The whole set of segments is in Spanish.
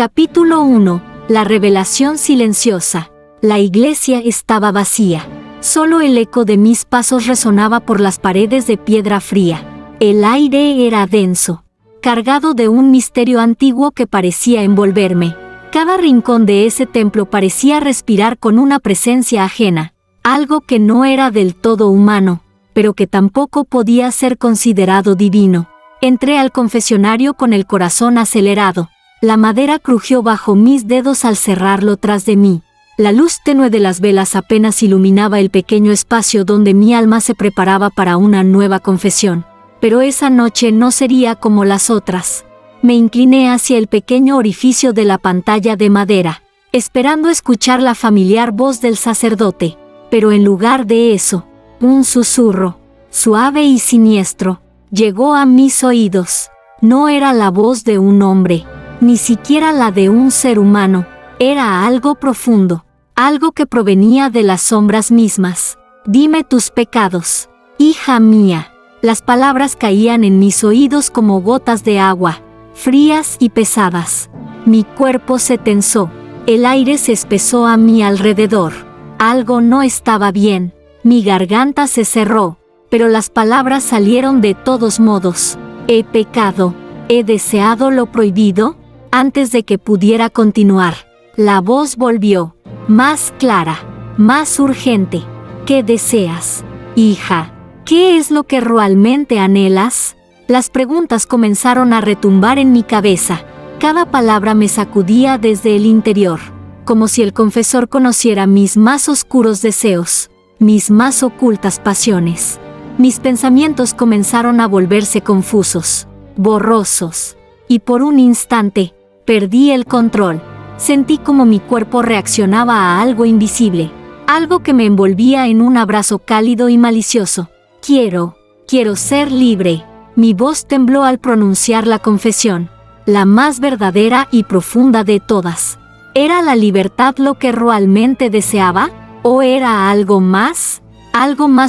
Capítulo 1. La revelación silenciosa. La iglesia estaba vacía. Solo el eco de mis pasos resonaba por las paredes de piedra fría. El aire era denso, cargado de un misterio antiguo que parecía envolverme. Cada rincón de ese templo parecía respirar con una presencia ajena, algo que no era del todo humano, pero que tampoco podía ser considerado divino. Entré al confesionario con el corazón acelerado. La madera crujió bajo mis dedos al cerrarlo tras de mí. La luz tenue de las velas apenas iluminaba el pequeño espacio donde mi alma se preparaba para una nueva confesión. Pero esa noche no sería como las otras. Me incliné hacia el pequeño orificio de la pantalla de madera, esperando escuchar la familiar voz del sacerdote. Pero en lugar de eso, un susurro, suave y siniestro, llegó a mis oídos. No era la voz de un hombre, ni siquiera la de un ser humano. Era algo profundo, algo que provenía de las sombras mismas. Dime tus pecados, hija mía. Las palabras caían en mis oídos como gotas de agua, frías y pesadas. Mi cuerpo se tensó, el aire se espesó a mi alrededor. Algo no estaba bien, mi garganta se cerró, pero las palabras salieron de todos modos. He pecado, he deseado lo prohibido. Antes de que pudiera continuar, la voz volvió, más clara, más urgente. ¿Qué deseas, hija? ¿Qué es lo que realmente anhelas? Las preguntas comenzaron a retumbar en mi cabeza. Cada palabra me sacudía desde el interior, como si el confesor conociera mis más oscuros deseos, mis más ocultas pasiones. Mis pensamientos comenzaron a volverse confusos, borrosos, y por un instante, perdí el control. Sentí como mi cuerpo reaccionaba a algo invisible, algo que me envolvía en un abrazo cálido y malicioso. Quiero ser libre. Mi voz tembló al pronunciar la confesión, la más verdadera y profunda de todas. ¿Era la libertad lo que realmente deseaba? ¿O era algo más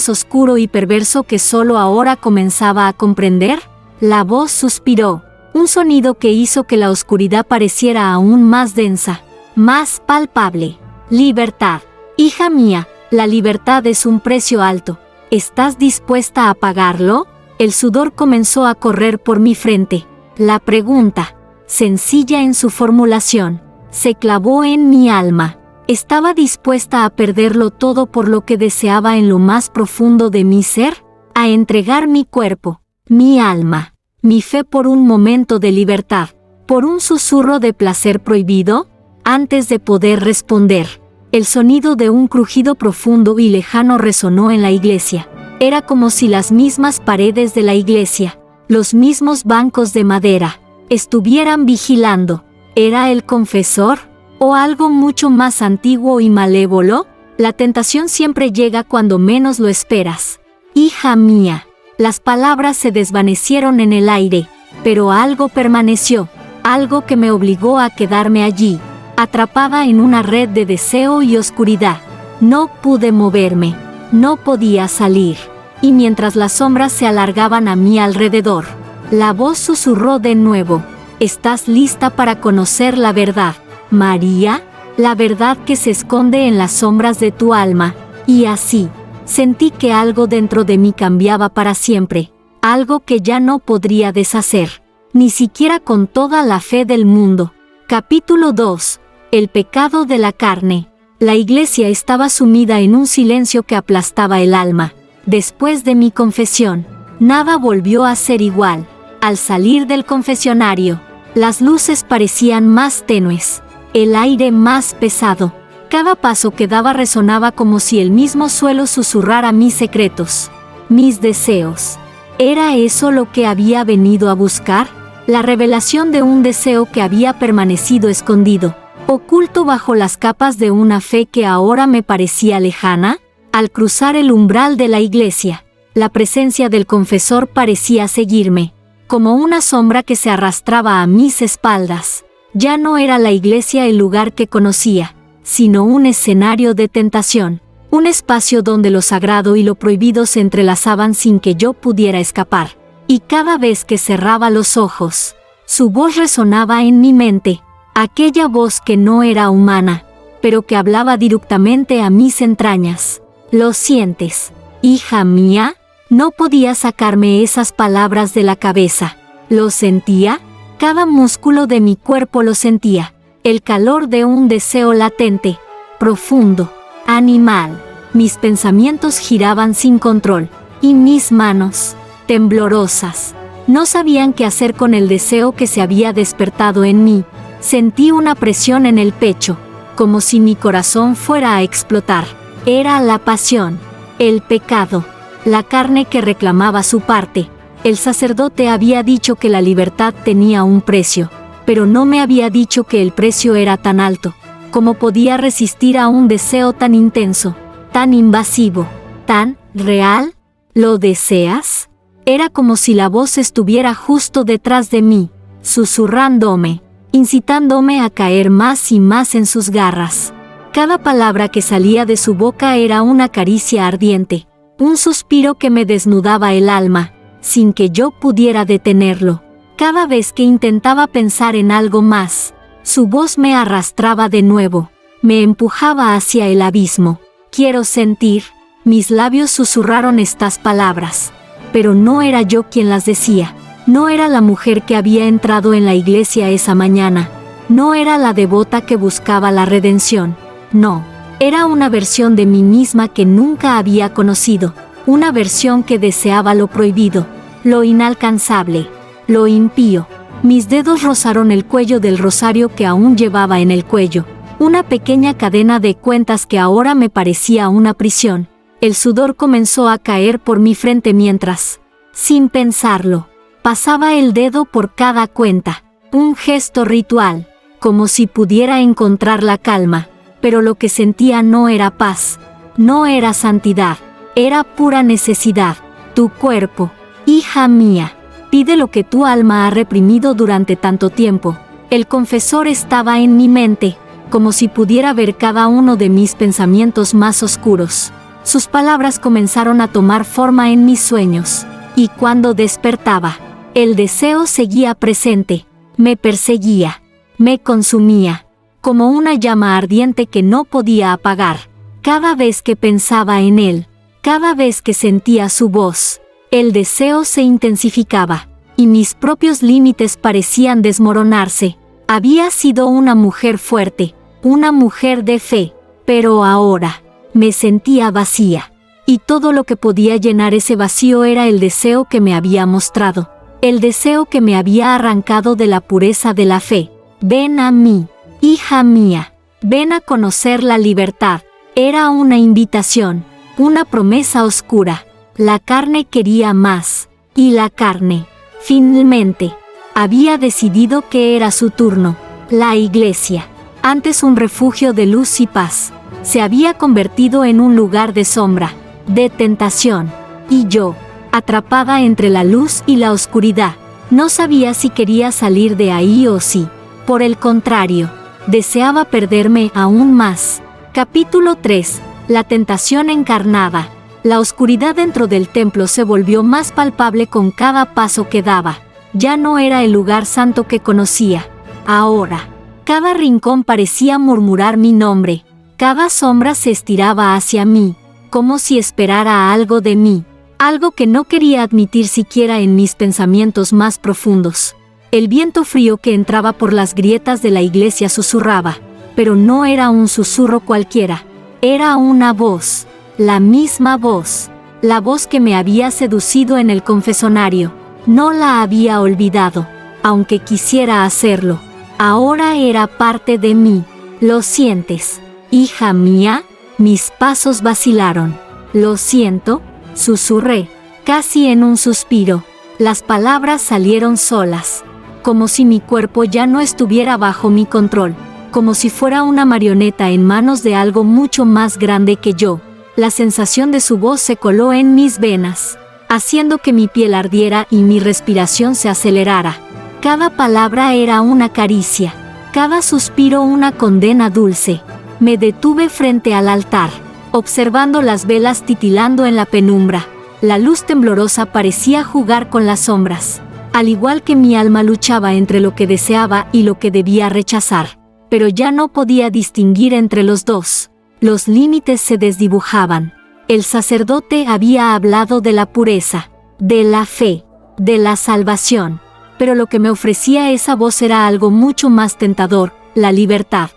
oscuro y perverso que solo ahora comenzaba a comprender? La voz suspiró. Un sonido que hizo que la oscuridad pareciera aún más densa, más palpable. Libertad. Hija mía, la libertad es un precio alto. ¿Estás dispuesta a pagarlo? El sudor comenzó a correr por mi frente. La pregunta, sencilla en su formulación, se clavó en mi alma. ¿Estaba dispuesta a perderlo todo por lo que deseaba en lo más profundo de mi ser? ¿A entregar mi cuerpo, mi alma, mi fe por un momento de libertad, por un susurro de placer prohibido? Antes de poder responder, el sonido de un crujido profundo y lejano resonó en la iglesia. Era como si las mismas paredes de la iglesia, los mismos bancos de madera, estuvieran vigilando. ¿Era el confesor? ¿O algo mucho más antiguo y malévolo? La tentación siempre llega cuando menos lo esperas. Hija mía. Las palabras se desvanecieron en el aire, pero algo permaneció, algo que me obligó a quedarme allí, atrapada en una red de deseo y oscuridad. No pude moverme, no podía salir, y mientras las sombras se alargaban a mi alrededor, la voz susurró de nuevo, ¿estás lista para conocer la verdad, María? La verdad que se esconde en las sombras de tu alma. Y así, sentí que algo dentro de mí cambiaba para siempre, algo que ya no podría deshacer, ni siquiera con toda la fe del mundo. Capítulo 2. El pecado de la carne. La iglesia estaba sumida en un silencio que aplastaba el alma. Después de mi confesión, nada volvió a ser igual. Al salir del confesionario, las luces parecían más tenues, el aire más pesado. Cada paso que daba resonaba como si el mismo suelo susurrara mis secretos, mis deseos. ¿Era eso lo que había venido a buscar? La revelación de un deseo que había permanecido escondido, oculto bajo las capas de una fe que ahora me parecía lejana. Al cruzar el umbral de la iglesia, la presencia del confesor parecía seguirme, como una sombra que se arrastraba a mis espaldas. Ya no era la iglesia el lugar que conocía, sino un escenario de tentación, un espacio donde lo sagrado y lo prohibido se entrelazaban sin que yo pudiera escapar. Y cada vez que cerraba los ojos, su voz resonaba en mi mente, Aquella voz que no era humana, pero que hablaba directamente a mis entrañas. ¿Lo sientes, hija mía? No podía sacarme esas palabras de la cabeza. ¿Lo sentía? Cada músculo de mi cuerpo lo sentía. El calor de un deseo latente, profundo, animal. Mis pensamientos giraban sin control, y mis manos, temblorosas, no sabían qué hacer con el deseo que se había despertado en mí. Sentí una presión en el pecho, como si mi corazón fuera a explotar. Era la pasión, el pecado, la carne que reclamaba su parte. El sacerdote había dicho que la libertad tenía un precio, pero no me había dicho que el precio era tan alto. ¿Cómo podía resistir a un deseo tan intenso, tan invasivo, tan real? ¿Lo deseas? Era como si la voz estuviera justo detrás de mí, susurrándome, incitándome a caer más y más en sus garras. Cada palabra que salía de su boca era una caricia ardiente, un suspiro que me desnudaba el alma, sin que yo pudiera detenerlo. Cada vez que intentaba pensar en algo más, su voz me arrastraba de nuevo, me empujaba hacia el abismo. Quiero sentir. Mis labios susurraron estas palabras, pero no era yo quien las decía. No era la mujer que había entrado en la iglesia esa mañana. No era la devota que buscaba la redención. No, era una versión de mí misma que nunca había conocido. Una versión que deseaba lo prohibido, lo inalcanzable, lo impío. Mis dedos rozaron el cuello del rosario que aún llevaba en el cuello. Una pequeña cadena de cuentas que ahora me parecía una prisión. El sudor comenzó a caer por mi frente mientras, sin pensarlo, pasaba el dedo por cada cuenta. Un gesto ritual, como si pudiera encontrar la calma, pero lo que sentía no era paz, no era santidad, era pura necesidad. Tu cuerpo, hija mía, pide lo que tu alma ha reprimido durante tanto tiempo. El confesor estaba en mi mente, como si pudiera ver cada uno de mis pensamientos más oscuros. Sus palabras comenzaron a tomar forma en mis sueños, y cuando despertaba, el deseo seguía presente, me perseguía, me consumía, como una llama ardiente que no podía apagar. Cada vez que pensaba en él, cada vez que sentía su voz, el deseo se intensificaba, y mis propios límites parecían desmoronarse. Había sido una mujer fuerte, una mujer de fe, pero ahora me sentía vacía, y todo lo que podía llenar ese vacío era el deseo que me había mostrado, el deseo que me había arrancado de la pureza de la fe. Ven a mí, hija mía, ven a conocer la libertad. Era una invitación, una promesa oscura. La carne quería más, y la carne, finalmente, había decidido que era su turno. La iglesia, antes un refugio de luz y paz, se había convertido en un lugar de sombra, de tentación, y yo, atrapada entre la luz y la oscuridad, no sabía si quería salir de ahí o si, por el contrario, deseaba perderme aún más. Capítulo 3. La tentación encarnada. La oscuridad dentro del templo se volvió más palpable con cada paso que daba. Ya no era el lugar santo que conocía. Ahora, cada rincón parecía murmurar mi nombre. Cada sombra se estiraba hacia mí, como si esperara algo de mí, algo que no quería admitir siquiera en mis pensamientos más profundos. El viento frío que entraba por las grietas de la iglesia susurraba, pero no era un susurro cualquiera, era una voz, la misma voz, la voz que me había seducido en el confesonario. No la había olvidado, aunque quisiera hacerlo. Ahora era parte de mí. ¿Lo sientes, hija mía? Mis pasos vacilaron. Lo siento, susurré, casi en un suspiro. Las palabras salieron solas, como si mi cuerpo ya no estuviera bajo mi control, como si fuera una marioneta en manos de algo mucho más grande que yo. La sensación de su voz se coló en mis venas, haciendo que mi piel ardiera y mi respiración se acelerara. Cada palabra era una caricia, cada suspiro una condena dulce. Me detuve frente al altar, observando las velas titilando en la penumbra. La luz temblorosa parecía jugar con las sombras. al igual que mi alma luchaba entre lo que deseaba y lo que debía rechazar, pero ya no podía distinguir entre los dos. Los límites se desdibujaban. El sacerdote había hablado de la pureza, de la fe, de la salvación, pero lo que me ofrecía esa voz era algo mucho más tentador: la libertad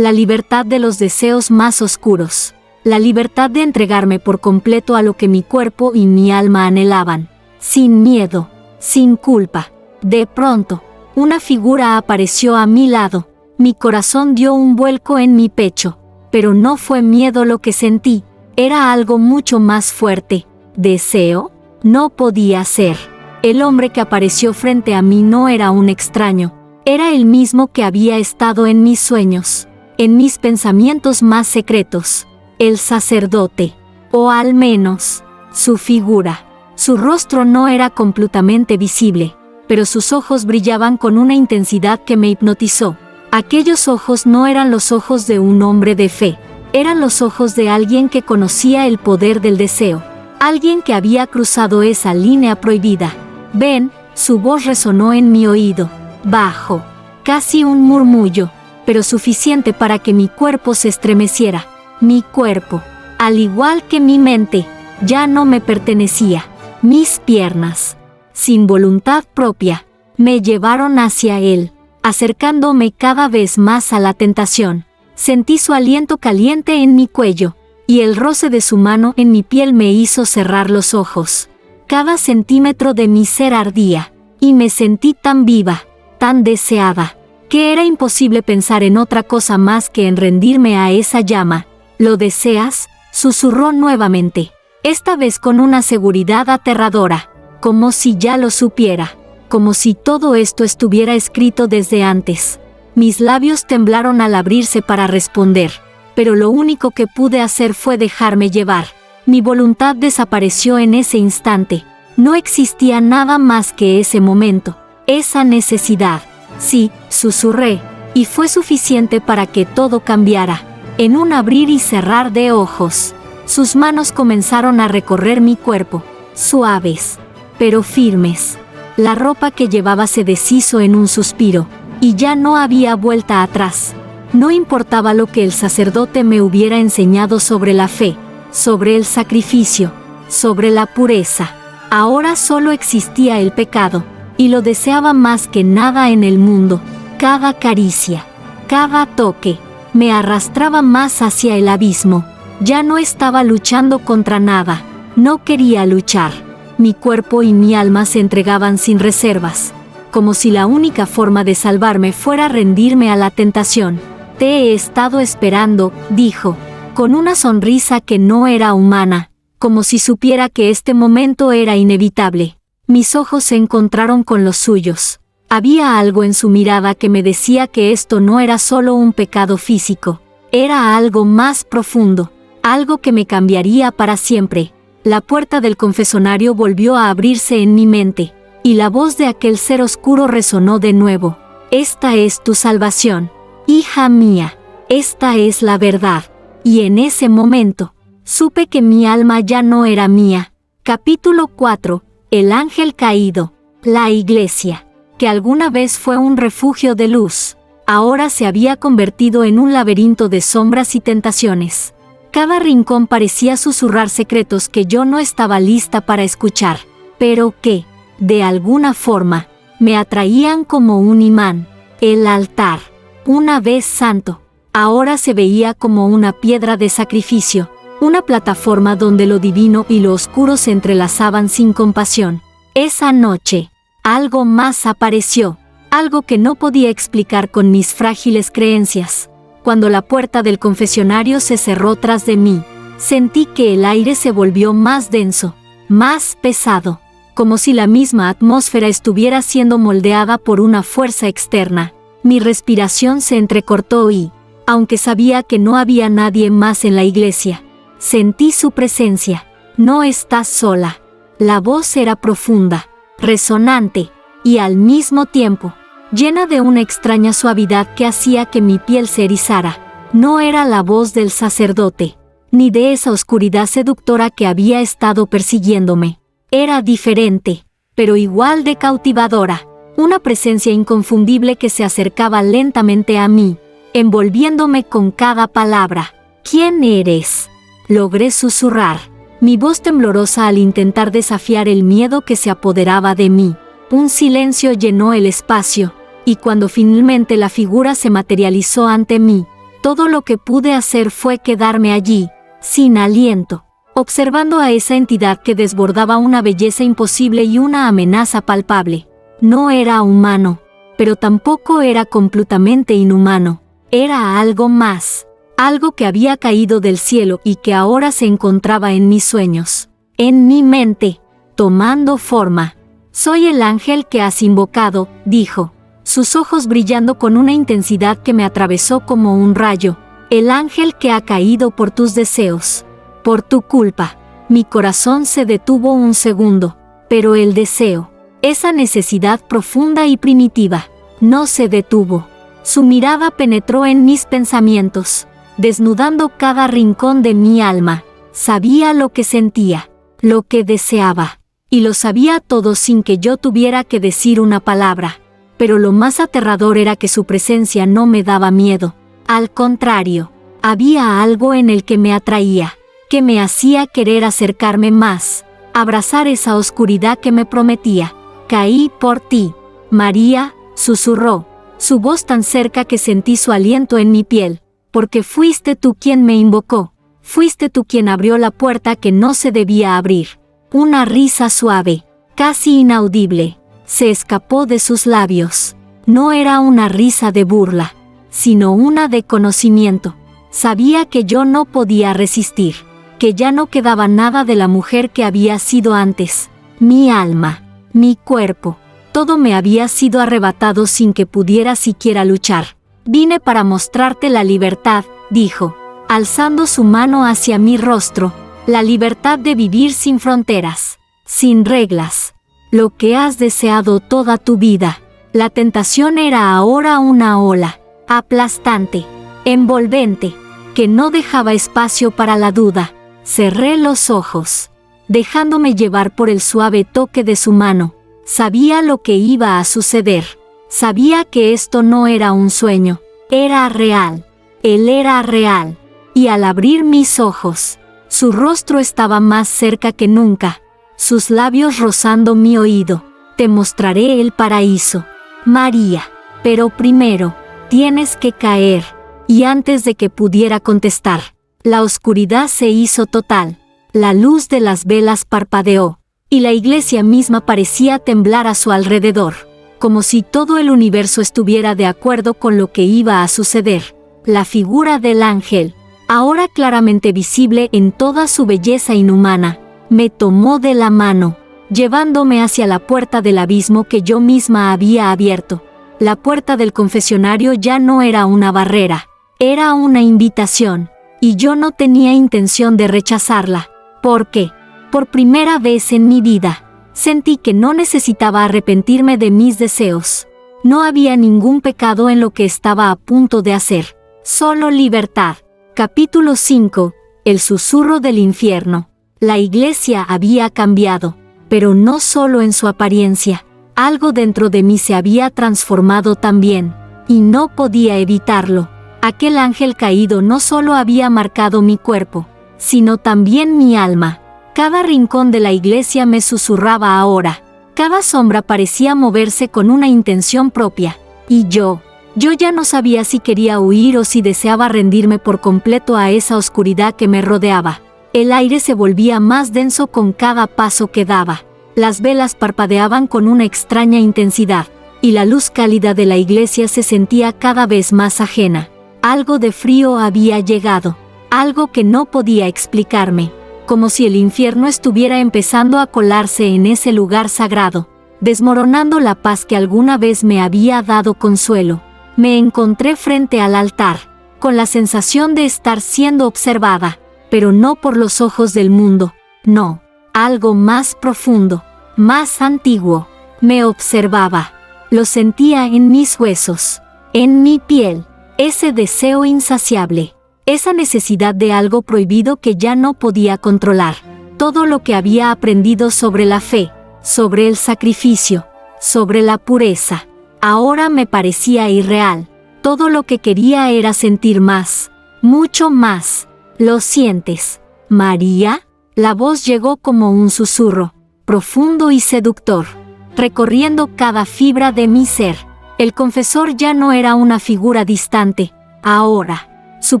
de los deseos más oscuros, la libertad de entregarme por completo a lo que mi cuerpo y mi alma anhelaban, sin miedo, sin culpa. De pronto, una figura apareció a mi lado. Mi corazón dio un vuelco en mi pecho, pero no fue miedo lo que sentí, era algo mucho más fuerte. ¿Deseo? No podía ser. El hombre que apareció frente a mí no era un extraño, era el mismo que había estado en mis sueños, en mis pensamientos más secretos. El sacerdote, o al menos, su figura. Su rostro no era completamente visible, pero sus ojos brillaban con una intensidad que me hipnotizó. Aquellos ojos no eran los ojos de un hombre de fe, eran los ojos de alguien que conocía el poder del deseo, alguien que había cruzado esa línea prohibida. Ven, su voz resonó en mi oído, bajo, casi un murmullo, pero suficiente para que mi cuerpo se estremeciera. Mi cuerpo, al igual que mi mente, ya no me pertenecía. Mis piernas, sin voluntad propia, me llevaron hacia él, acercándome cada vez más a la tentación. Sentí su aliento caliente en mi cuello, y el roce de su mano en mi piel me hizo cerrar los ojos. Cada centímetro de mi ser ardía, y me sentí tan viva, tan deseada, que era imposible pensar en otra cosa más que en rendirme a esa llama. ¿Lo deseas?, susurró nuevamente, esta vez con una seguridad aterradora, como si ya lo supiera, como si todo esto estuviera escrito desde antes. Mis labios temblaron al abrirse para responder, pero lo único que pude hacer fue dejarme llevar. Mi voluntad desapareció en ese instante. No existía nada más que ese momento, esa necesidad. Sí, susurré, y fue suficiente para que todo cambiara. En un abrir y cerrar de ojos, sus manos comenzaron a recorrer mi cuerpo, suaves, pero firmes. La ropa que llevaba se deshizo en un suspiro, y ya no había vuelta atrás. No importaba lo que el sacerdote me hubiera enseñado sobre la fe, sobre el sacrificio, sobre la pureza. Ahora solo existía el pecado, y lo deseaba más que nada en el mundo. Cada caricia, cada toque, me arrastraba más hacia el abismo. Ya no estaba luchando contra nada, no quería luchar. Mi cuerpo y mi alma se entregaban sin reservas, como si la única forma de salvarme fuera rendirme a la tentación. Te he estado esperando, dijo, con una sonrisa que no era humana, como si supiera que este momento era inevitable. Mis ojos se encontraron con los suyos. Había algo en su mirada que me decía que esto no era solo un pecado físico, era algo más profundo, algo que me cambiaría para siempre. La puerta del confesionario volvió a abrirse en mi mente, y la voz de aquel ser oscuro resonó de nuevo. Esta es tu salvación, hija mía, esta es la verdad. Y en ese momento, supe que mi alma ya no era mía. Capítulo 4. El ángel caído. La iglesia, que alguna vez fue un refugio de luz, ahora se había convertido en un laberinto de sombras y tentaciones. Cada rincón parecía susurrar secretos que yo no estaba lista para escuchar, pero que, de alguna forma, me atraían como un imán. El altar, una vez santo, ahora se veía como una piedra de sacrificio, una plataforma donde lo divino y lo oscuro se entrelazaban sin compasión. Esa noche, algo más apareció, algo que no podía explicar con mis frágiles creencias. Cuando la puerta del confesionario se cerró tras de mí, sentí que el aire se volvió más denso, más pesado, como si la misma atmósfera estuviera siendo moldeada por una fuerza externa. Mi respiración se entrecortó y, aunque sabía que no había nadie más en la iglesia, sentí su presencia. No estás sola. La voz era profunda, resonante, y al mismo tiempo, llena de una extraña suavidad que hacía que mi piel se erizara. No era la voz del sacerdote, ni de esa oscuridad seductora que había estado persiguiéndome. Era diferente. pero igual de cautivadora. Una presencia inconfundible que se acercaba lentamente a mí, envolviéndome con cada palabra. ¿Quién eres?, logré susurrar, mi voz temblorosa al intentar desafiar el miedo que se apoderaba de mí. Un silencio llenó el espacio, y cuando finalmente la figura se materializó ante mí, todo lo que pude hacer fue quedarme allí, sin aliento, observando a esa entidad que desbordaba una belleza imposible y una amenaza palpable. No era humano, pero tampoco era completamente inhumano. Era algo más, algo que había caído del cielo y que ahora se encontraba en mis sueños, en mi mente, tomando forma. «Soy el ángel que has invocado», dijo, sus ojos brillando con una intensidad que me atravesó como un rayo. «El ángel que ha caído por tus deseos, por tu culpa». Mi corazón se detuvo un segundo, pero el deseo, esa necesidad profunda y primitiva, no se detuvo. Su mirada penetró en mis pensamientos, desnudando cada rincón de mi alma. Sabía lo que sentía, lo que deseaba, y lo sabía todo sin que yo tuviera que decir una palabra. Pero lo más aterrador era que su presencia no me daba miedo. Al contrario, había algo en el que me atraía, que me hacía querer acercarme más, abrazar esa oscuridad que me prometía. «Caí por ti, María», susurró, su voz tan cerca que sentí su aliento en mi piel. «Porque fuiste tú quien me invocó, fuiste tú quien abrió la puerta que no se debía abrir». Una risa suave, casi inaudible, se escapó de sus labios. No era una risa de burla, sino una de conocimiento. Sabía que yo no podía resistir, que ya no quedaba nada de la mujer que había sido antes. Mi alma, mi cuerpo, todo me había sido arrebatado sin que pudiera siquiera luchar. «Vine para mostrarte la libertad», dijo, alzando su mano hacia mi rostro, «la libertad de vivir sin fronteras, sin reglas, lo que has deseado toda tu vida». La tentación era ahora una ola, aplastante, envolvente, que no dejaba espacio para la duda. Cerré los ojos, dejándome llevar por el suave toque de su mano. Sabía lo que iba a suceder. Sabía que esto no era un sueño, era real. Él era real. Y al abrir mis ojos, su rostro estaba más cerca que nunca, sus labios rozando mi oído. «Te mostraré el paraíso, María, pero primero, tienes que caer». Y antes de que pudiera contestar, la oscuridad se hizo total. La luz de las velas parpadeó, y la iglesia misma parecía temblar a su alrededor, como si todo el universo estuviera de acuerdo con lo que iba a suceder. La figura del ángel, ahora claramente visible en toda su belleza inhumana, me tomó de la mano, llevándome hacia la puerta del abismo que yo misma había abierto. La puerta del confesionario ya no era una barrera, era una invitación, y yo no tenía intención de rechazarla, porque, por primera vez en mi vida, sentí que no necesitaba arrepentirme de mis deseos. No había ningún pecado en lo que estaba a punto de hacer, solo libertad. Capítulo 5. El susurro del infierno. La iglesia había cambiado, pero no solo en su apariencia. Algo dentro de mí se había transformado también, y no podía evitarlo. Aquel ángel caído no solo había marcado mi cuerpo, sino también mi alma. Cada rincón de la iglesia me susurraba ahora. Cada sombra parecía moverse con una intención propia. Y yo ya no sabía si quería huir o si deseaba rendirme por completo a esa oscuridad que me rodeaba. El aire se volvía más denso con cada paso que daba. Las velas parpadeaban con una extraña intensidad, y la luz cálida de la iglesia se sentía cada vez más ajena. Algo de frío había llegado, algo que no podía explicarme, como si el infierno estuviera empezando a colarse en ese lugar sagrado, desmoronando la paz que alguna vez me había dado consuelo. Me encontré frente al altar, con la sensación de estar siendo observada, pero no por los ojos del mundo, no, algo más profundo, más antiguo, me observaba. Lo sentía en mis huesos, en mi piel. Ese deseo insaciable, esa necesidad de algo prohibido que ya no podía controlar. Todo lo que había aprendido sobre la fe, sobre el sacrificio, sobre la pureza. Ahora me parecía irreal. Todo lo que quería era sentir más, mucho más. ¿Lo sientes, María? La voz llegó como un susurro, profundo y seductor, recorriendo cada fibra de mi ser. El confesor ya no era una figura distante. Ahora, su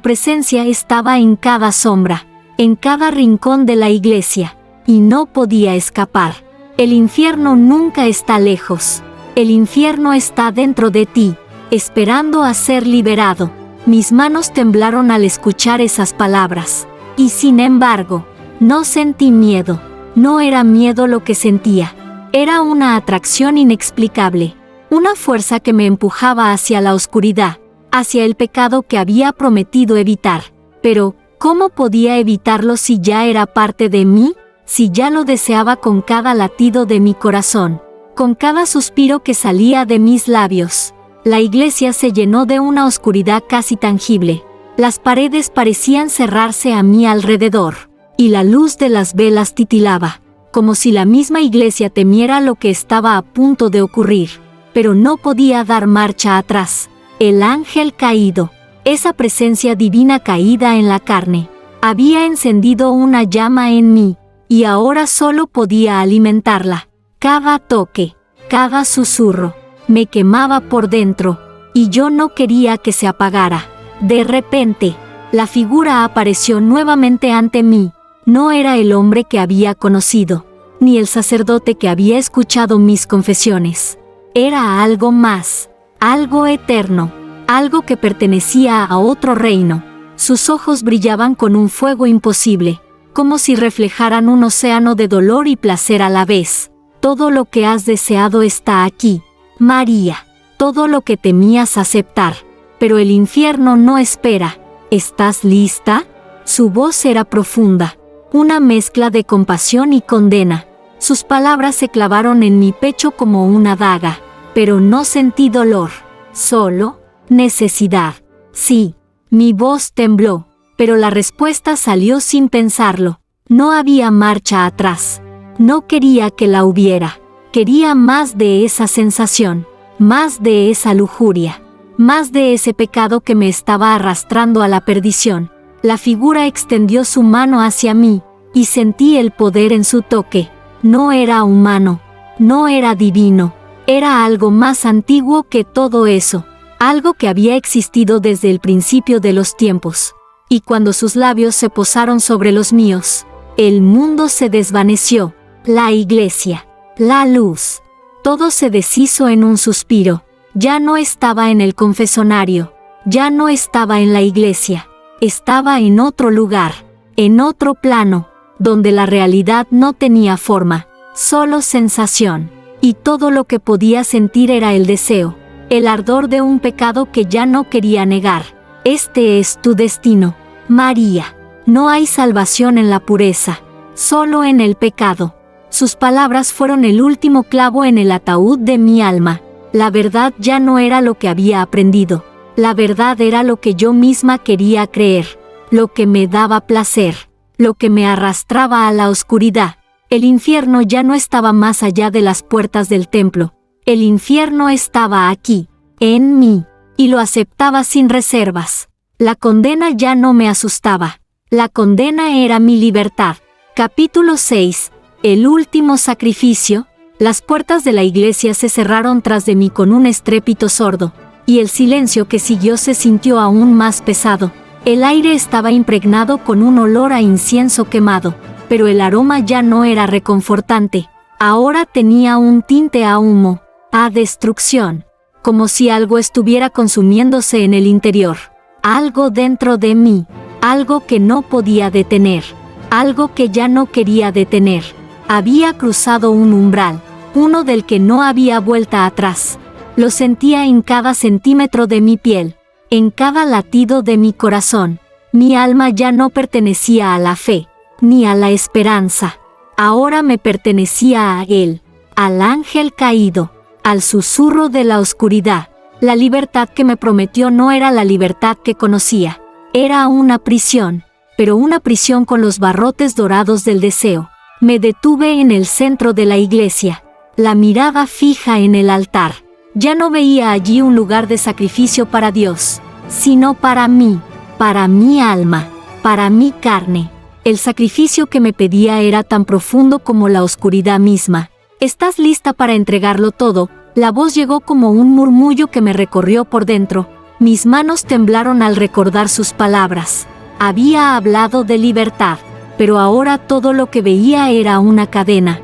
presencia estaba en cada sombra, en cada rincón de la iglesia, y no podía escapar. El infierno nunca está lejos. El infierno está dentro de ti, esperando a ser liberado. Mis manos temblaron al escuchar esas palabras. Y sin embargo, no sentí miedo. No era miedo lo que sentía. Era una atracción inexplicable. Una fuerza que me empujaba hacia la oscuridad, hacia el pecado que había prometido evitar. Pero, ¿cómo podía evitarlo si ya era parte de mí? Si ya lo deseaba con cada latido de mi corazón, con cada suspiro que salía de mis labios. La iglesia se llenó de una oscuridad casi tangible. Las paredes parecían cerrarse a mi alrededor, y la luz de las velas titilaba, como si la misma iglesia temiera lo que estaba a punto de ocurrir, pero no podía dar marcha atrás. El ángel caído, esa presencia divina caída en la carne, había encendido una llama en mí, y ahora solo podía alimentarla. Cada toque, cada susurro, me quemaba por dentro, y yo no quería que se apagara. De repente, la figura apareció nuevamente ante mí. No era el hombre que había conocido, ni el sacerdote que había escuchado mis confesiones. Era algo más, algo eterno, algo que pertenecía a otro reino. Sus ojos brillaban con un fuego imposible, como si reflejaran un océano de dolor y placer a la vez. Todo lo que has deseado está aquí, María, todo lo que temías aceptar, pero el infierno no espera. ¿Estás lista? Su voz era profunda, una mezcla de compasión y condena. Sus palabras se clavaron en mi pecho como una daga, pero no sentí dolor, solo necesidad. Sí, mi voz tembló, pero la respuesta salió sin pensarlo. No había marcha atrás. No quería que la hubiera. Quería más de esa sensación, más de esa lujuria, más de ese pecado que me estaba arrastrando a la perdición. La figura extendió su mano hacia mí, y sentí el poder en su toque. No era humano, no era divino, era algo más antiguo que todo eso, algo que había existido desde el principio de los tiempos. Y cuando sus labios se posaron sobre los míos, el mundo se desvaneció, la iglesia, la luz, todo se deshizo en un suspiro. Ya no estaba en el confesonario, ya no estaba en la iglesia, estaba en otro lugar, en otro plano, donde la realidad no tenía forma, solo sensación, y todo lo que podía sentir era el deseo, el ardor de un pecado que ya no quería negar. Este es tu destino, María. No hay salvación en la pureza, solo en el pecado. Sus palabras fueron el último clavo en el ataúd de mi alma. La verdad ya no era lo que había aprendido. La verdad era lo que yo misma quería creer, lo que me daba placer, lo que me arrastraba a la oscuridad. El infierno ya no estaba más allá de las puertas del templo. El infierno estaba aquí, en mí, y lo aceptaba sin reservas. La condena ya no me asustaba. La condena era mi libertad. Capítulo 6. El último sacrificio. Las puertas de la iglesia se cerraron tras de mí con un estrépito sordo, y el silencio que siguió se sintió aún más pesado. El aire estaba impregnado con un olor a incienso quemado, pero el aroma ya no era reconfortante. Ahora tenía un tinte a humo, a destrucción, como si algo estuviera consumiéndose en el interior. Algo dentro de mí, algo que no podía detener, algo que ya no quería detener. Había cruzado un umbral, uno del que no había vuelta atrás. Lo sentía en cada centímetro de mi piel, en cada latido de mi corazón. Mi alma ya no pertenecía a la fe, ni a la esperanza. Ahora me pertenecía a él, al ángel caído, al susurro de la oscuridad. La libertad que me prometió no era la libertad que conocía. Era una prisión, pero una prisión con los barrotes dorados del deseo. Me detuve en el centro de la iglesia, la mirada fija en el altar. Ya no veía allí un lugar de sacrificio para Dios, sino para mí, para mi alma, para mi carne. El sacrificio que me pedía era tan profundo como la oscuridad misma. ¿Estás lista para entregarlo todo? La voz llegó como un murmullo que me recorrió por dentro. Mis manos temblaron al recordar sus palabras. Había hablado de libertad, pero ahora todo lo que veía era una cadena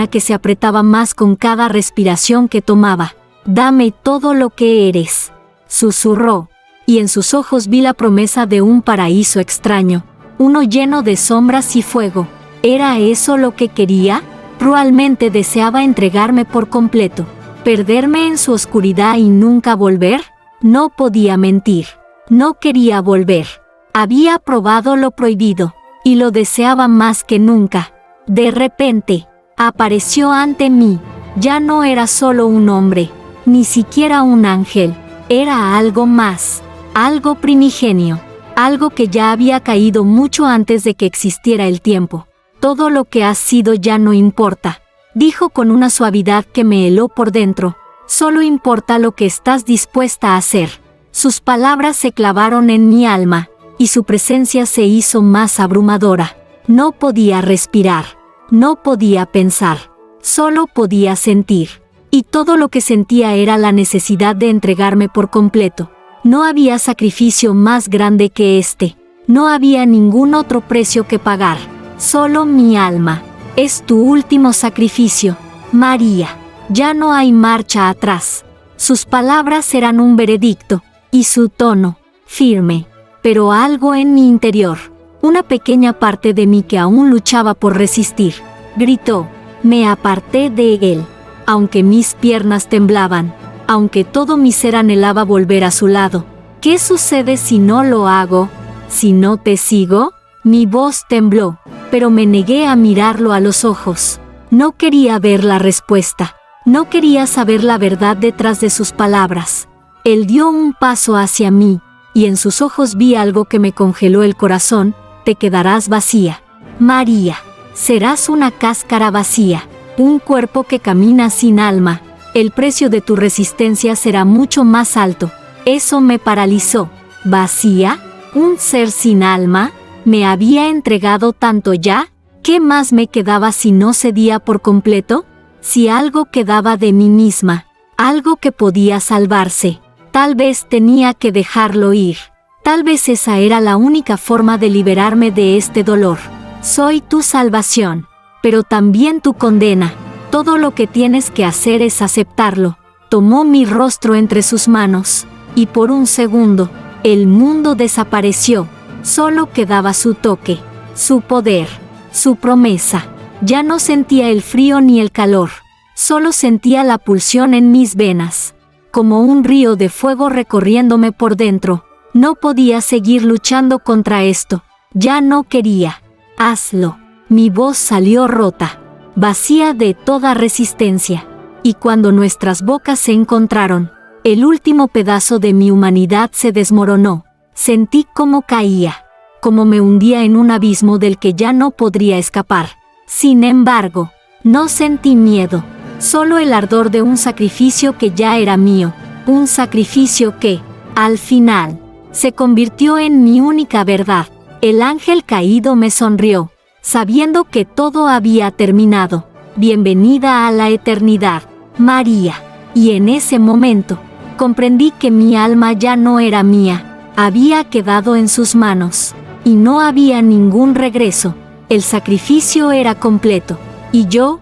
que se apretaba más con cada respiración que tomaba. «Dame todo lo que eres», susurró, y en sus ojos vi la promesa de un paraíso extraño, uno lleno de sombras y fuego. ¿Era eso lo que quería? Realmente deseaba entregarme por completo, perderme en su oscuridad y nunca volver. No podía mentir, no quería volver. Había probado lo prohibido, y lo deseaba más que nunca. De repente, apareció ante mí. Ya no era solo un hombre, ni siquiera un ángel. Era algo más, algo primigenio, algo que ya había caído mucho antes de que existiera el tiempo. «Todo lo que has sido ya no importa», dijo con una suavidad que me heló por dentro. «Solo importa lo que estás dispuesta a hacer». Sus palabras se clavaron en mi alma, y su presencia se hizo más abrumadora. No podía respirar, no podía pensar, solo podía sentir. Y todo lo que sentía era la necesidad de entregarme por completo. No había sacrificio más grande que este. No había ningún otro precio que pagar. Solo mi alma. Es tu último sacrificio, María. Ya no hay marcha atrás. Sus palabras eran un veredicto, y su tono, firme. Pero algo en mi interior, una pequeña parte de mí que aún luchaba por resistir, gritó. Me aparté de él. Aunque mis piernas temblaban, aunque todo mi ser anhelaba volver a su lado. ¿Qué sucede si no lo hago? ¿Si no te sigo? Mi voz tembló, pero me negué a mirarlo a los ojos. No quería ver la respuesta. No quería saber la verdad detrás de sus palabras. Él dio un paso hacia mí, y en sus ojos vi algo que me congeló el corazón. Te quedarás vacía, María. Serás una cáscara vacía. Un cuerpo que camina sin alma. El precio de tu resistencia será mucho más alto. Eso me paralizó. ¿Vacía? ¿Un ser sin alma? ¿Me había entregado tanto ya? ¿Qué más me quedaba si no cedía por completo? Si algo quedaba de mí misma, algo que podía salvarse, tal vez tenía que dejarlo ir. Tal vez esa era la única forma de liberarme de este dolor. Soy tu salvación, pero también tu condena. Todo lo que tienes que hacer es aceptarlo. Tomó mi rostro entre sus manos, y por un segundo, el mundo desapareció. Solo quedaba su toque, su poder, su promesa. Ya no sentía el frío ni el calor. Solo sentía la pulsión en mis venas, como un río de fuego recorriéndome por dentro. No podía seguir luchando contra esto. Ya no quería. Hazlo. Mi voz salió rota, vacía de toda resistencia. Y cuando nuestras bocas se encontraron, el último pedazo de mi humanidad se desmoronó. Sentí cómo caía, como me hundía en un abismo del que ya no podría escapar. Sin embargo, no sentí miedo, solo el ardor de un sacrificio que ya era mío, un sacrificio que, al final, se convirtió en mi única verdad. El ángel caído me sonrió, sabiendo que todo había terminado. Bienvenida a la eternidad, María. Y en ese momento, comprendí que mi alma ya no era mía, había quedado en sus manos, y no había ningún regreso. El sacrificio era completo, y yo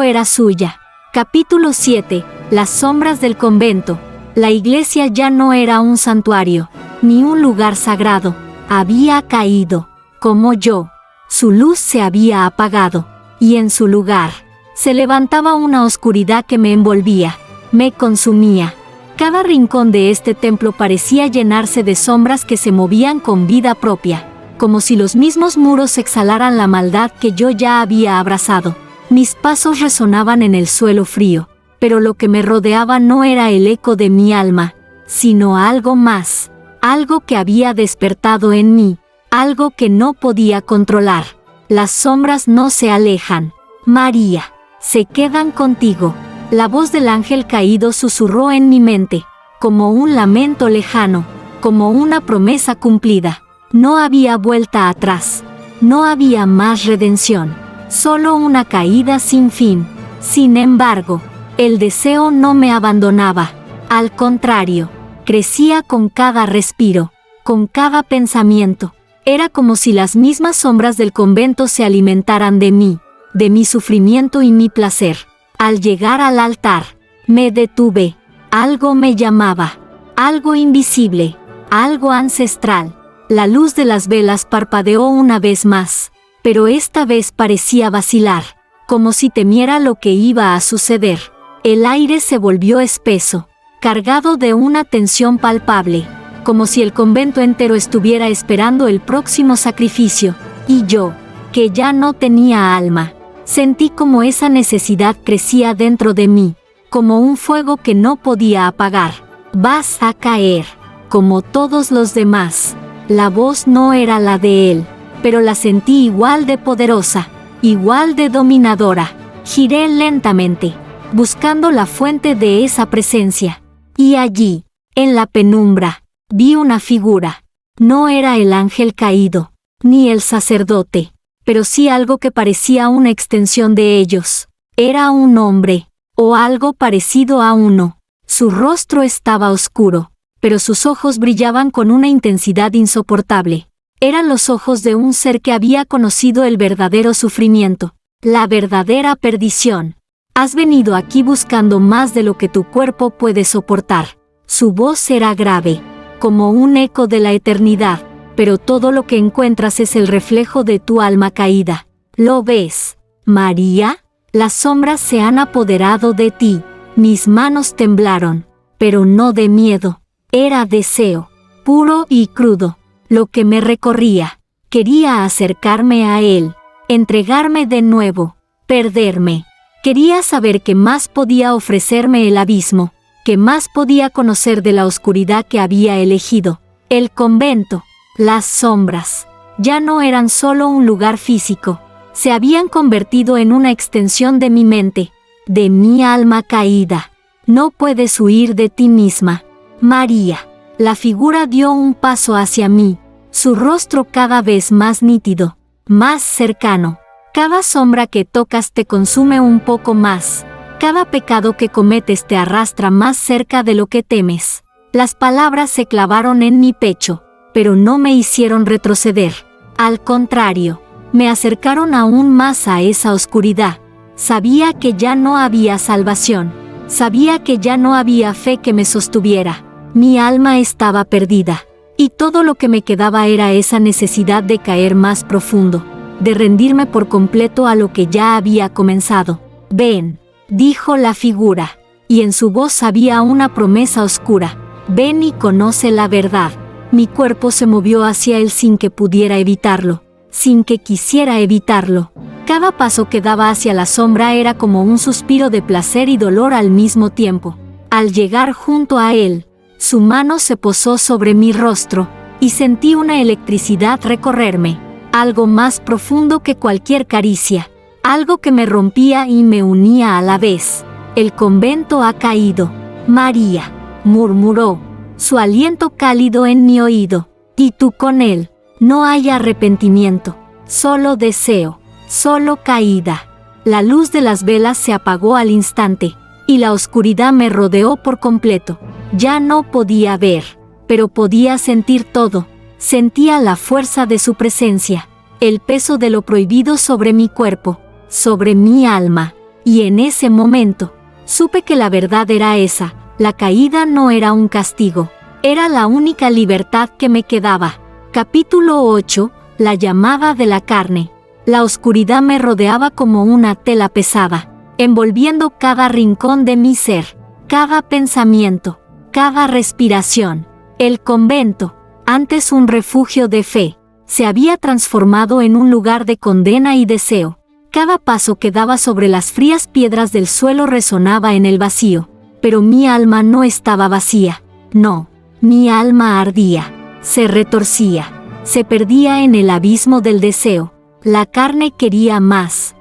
era suya. Capítulo 7. Las sombras del convento. La iglesia ya no era un santuario, ni un lugar sagrado. Había caído, como yo. Su luz se había apagado, y en su lugar, se levantaba una oscuridad que me envolvía, me consumía. Cada rincón de este templo parecía llenarse de sombras que se movían con vida propia, como si los mismos muros exhalaran la maldad que yo ya había abrazado. Mis pasos resonaban en el suelo frío, pero lo que me rodeaba no era el eco de mi alma, sino algo más, algo que había despertado en mí, algo que no podía controlar. Las sombras no se alejan, María, se quedan contigo. La voz del ángel caído susurró en mi mente, como un lamento lejano, como una promesa cumplida. No había vuelta atrás, no había más redención, solo una caída sin fin. Sin embargo, el deseo no me abandonaba. Al contrario, crecía con cada respiro, con cada pensamiento. Era como si las mismas sombras del convento se alimentaran de mi sufrimiento y mi placer. Al llegar al altar, me detuve. Algo me llamaba, algo invisible, algo ancestral. La luz de las velas parpadeó una vez más, pero esta vez parecía vacilar, como si temiera lo que iba a suceder. El aire se volvió espeso, cargado de una tensión palpable, como si el convento entero estuviera esperando el próximo sacrificio, y yo, que ya no tenía alma, sentí como esa necesidad crecía dentro de mí, como un fuego que no podía apagar. Vas a caer, como todos los demás. La voz no era la de él, pero la sentí igual de poderosa, igual de dominadora. Giré lentamente, buscando la fuente de esa presencia. Y allí, en la penumbra, vi una figura. No era el ángel caído, ni el sacerdote, pero sí algo que parecía una extensión de ellos. Era un hombre, o algo parecido a uno. Su rostro estaba oscuro, pero sus ojos brillaban con una intensidad insoportable. Eran los ojos de un ser que había conocido el verdadero sufrimiento, la verdadera perdición. Has venido aquí buscando más de lo que tu cuerpo puede soportar. Su voz era grave, como un eco de la eternidad, pero todo lo que encuentras es el reflejo de tu alma caída. ¿Lo ves, María? Las sombras se han apoderado de ti. Mis manos temblaron, pero no de miedo. Era deseo, puro y crudo, lo que me recorría. Quería acercarme a él, entregarme de nuevo, perderme. Quería saber qué más podía ofrecerme el abismo, qué más podía conocer de la oscuridad que había elegido. El convento, las sombras, ya no eran solo un lugar físico, se habían convertido en una extensión de mi mente, de mi alma caída. No puedes huir de ti misma, María. La figura dio un paso hacia mí, su rostro cada vez más nítido, más cercano. Cada sombra que tocas te consume un poco más. Cada pecado que cometes te arrastra más cerca de lo que temes. Las palabras se clavaron en mi pecho, pero no me hicieron retroceder. Al contrario, me acercaron aún más a esa oscuridad. Sabía que ya no había salvación. Sabía que ya no había fe que me sostuviera. Mi alma estaba perdida, y todo lo que me quedaba era esa necesidad de caer más profundo, de rendirme por completo a lo que ya había comenzado. Ven, dijo la figura, y en su voz había una promesa oscura. Ven y conoce la verdad. Mi cuerpo se movió hacia él sin que pudiera evitarlo, sin que quisiera evitarlo. Cada paso que daba hacia la sombra era como un suspiro de placer y dolor al mismo tiempo. Al llegar junto a él, su mano se posó sobre mi rostro, y sentí una electricidad recorrerme, algo más profundo que cualquier caricia, algo que me rompía y me unía a la vez. El convento ha caído, María, murmuró, su aliento cálido en mi oído, y tú con él. No hay arrepentimiento, solo deseo, solo caída. La luz de las velas se apagó al instante, y la oscuridad me rodeó por completo. Ya no podía ver, pero podía sentir todo. Sentía la fuerza de su presencia, el peso de lo prohibido sobre mi cuerpo, sobre mi alma, y en ese momento, supe que la verdad era esa. La caída no era un castigo, era la única libertad que me quedaba. Capítulo 8. La llamada de la carne. La oscuridad me rodeaba como una tela pesada, envolviendo cada rincón de mi ser, cada pensamiento, cada respiración. El convento, antes un refugio de fe, se había transformado en un lugar de condena y deseo. Cada paso que daba sobre las frías piedras del suelo resonaba en el vacío, pero mi alma no estaba vacía. No, mi alma ardía, se retorcía, se perdía en el abismo del deseo. La carne quería más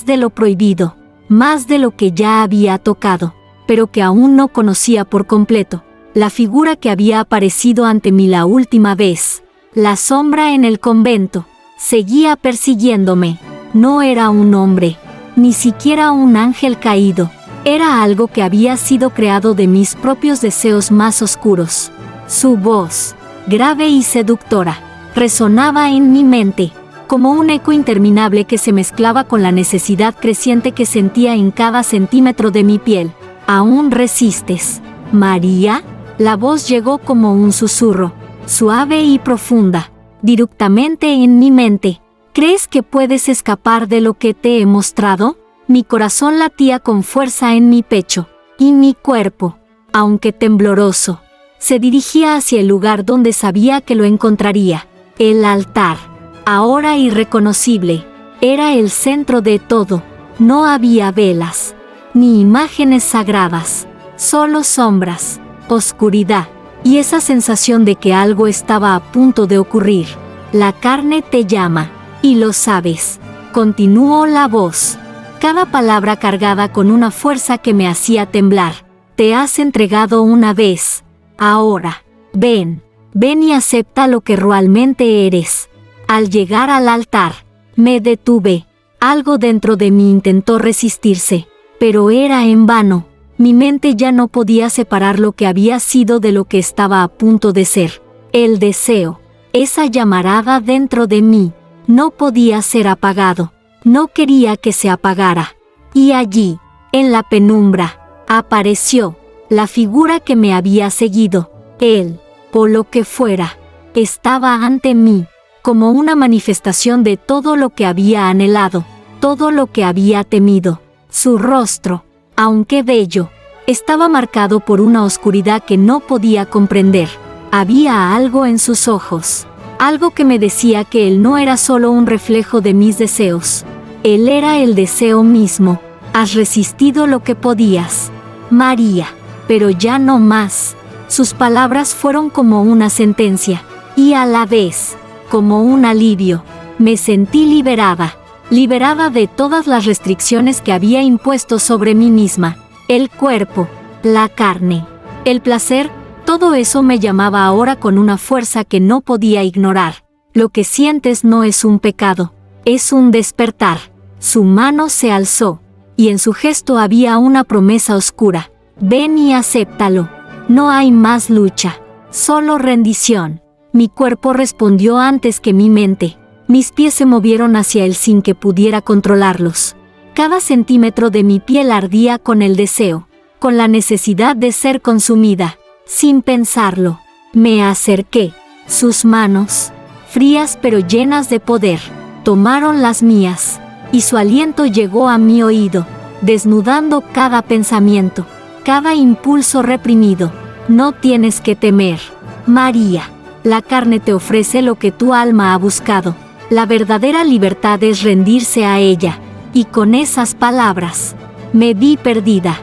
de lo prohibido, más de lo que ya había tocado, pero que aún no conocía por completo. La figura que había aparecido ante mí la última vez, la sombra en el convento, seguía persiguiéndome. No era un hombre, ni siquiera un ángel caído. Era algo que había sido creado de mis propios deseos más oscuros. Su voz, grave y seductora, resonaba en mi mente, como un eco interminable que se mezclaba con la necesidad creciente que sentía en cada centímetro de mi piel. ¿Aún resistes, María? La voz llegó como un susurro, suave y profunda, directamente en mi mente. ¿Crees que puedes escapar de lo que te he mostrado? Mi corazón latía con fuerza en mi pecho, y mi cuerpo, aunque tembloroso, se dirigía hacia el lugar donde sabía que lo encontraría. El altar, ahora irreconocible, era el centro de todo. No había velas, ni imágenes sagradas, solo sombras, oscuridad, y esa sensación de que algo estaba a punto de ocurrir. La carne te llama, y lo sabes, continuó la voz, cada palabra cargada con una fuerza que me hacía temblar. Te has entregado una vez, ahora, ven y acepta lo que realmente eres. Al llegar al altar, me detuve. Algo dentro de mí intentó resistirse, pero era en vano. Mi mente ya no podía separar lo que había sido de lo que estaba a punto de ser. El deseo, esa llamarada dentro de mí, no podía ser apagado. No quería que se apagara. Y allí, en la penumbra, apareció la figura que me había seguido. Él, o lo que fuera, estaba ante mí, como una manifestación de todo lo que había anhelado, todo lo que había temido. Su rostro, aunque bello, estaba marcado por una oscuridad que no podía comprender. Había algo en sus ojos, algo que me decía que él no era solo un reflejo de mis deseos. Él era el deseo mismo. Has resistido lo que podías, María, pero ya no más. Sus palabras fueron como una sentencia, y a la vez, como un alivio. Me sentí liberada de todas las restricciones que había impuesto sobre mí misma. El cuerpo, la carne, el placer, todo eso me llamaba ahora con una fuerza que no podía ignorar. Lo que sientes no es un pecado, es un despertar. Su mano se alzó, y en su gesto había una promesa oscura. Ven y acéptalo. No hay más lucha, solo rendición. Mi cuerpo respondió antes que mi mente. Mis pies se movieron hacia él sin que pudiera controlarlos. Cada centímetro de mi piel ardía con el deseo, con la necesidad de ser consumida. Sin pensarlo, me acerqué. Sus manos, frías pero llenas de poder, tomaron las mías, y su aliento llegó a mi oído, desnudando cada pensamiento, cada impulso reprimido. No tienes que temer, María. La carne te ofrece lo que tu alma ha buscado. La verdadera libertad es rendirse a ella. Y con esas palabras, me vi perdida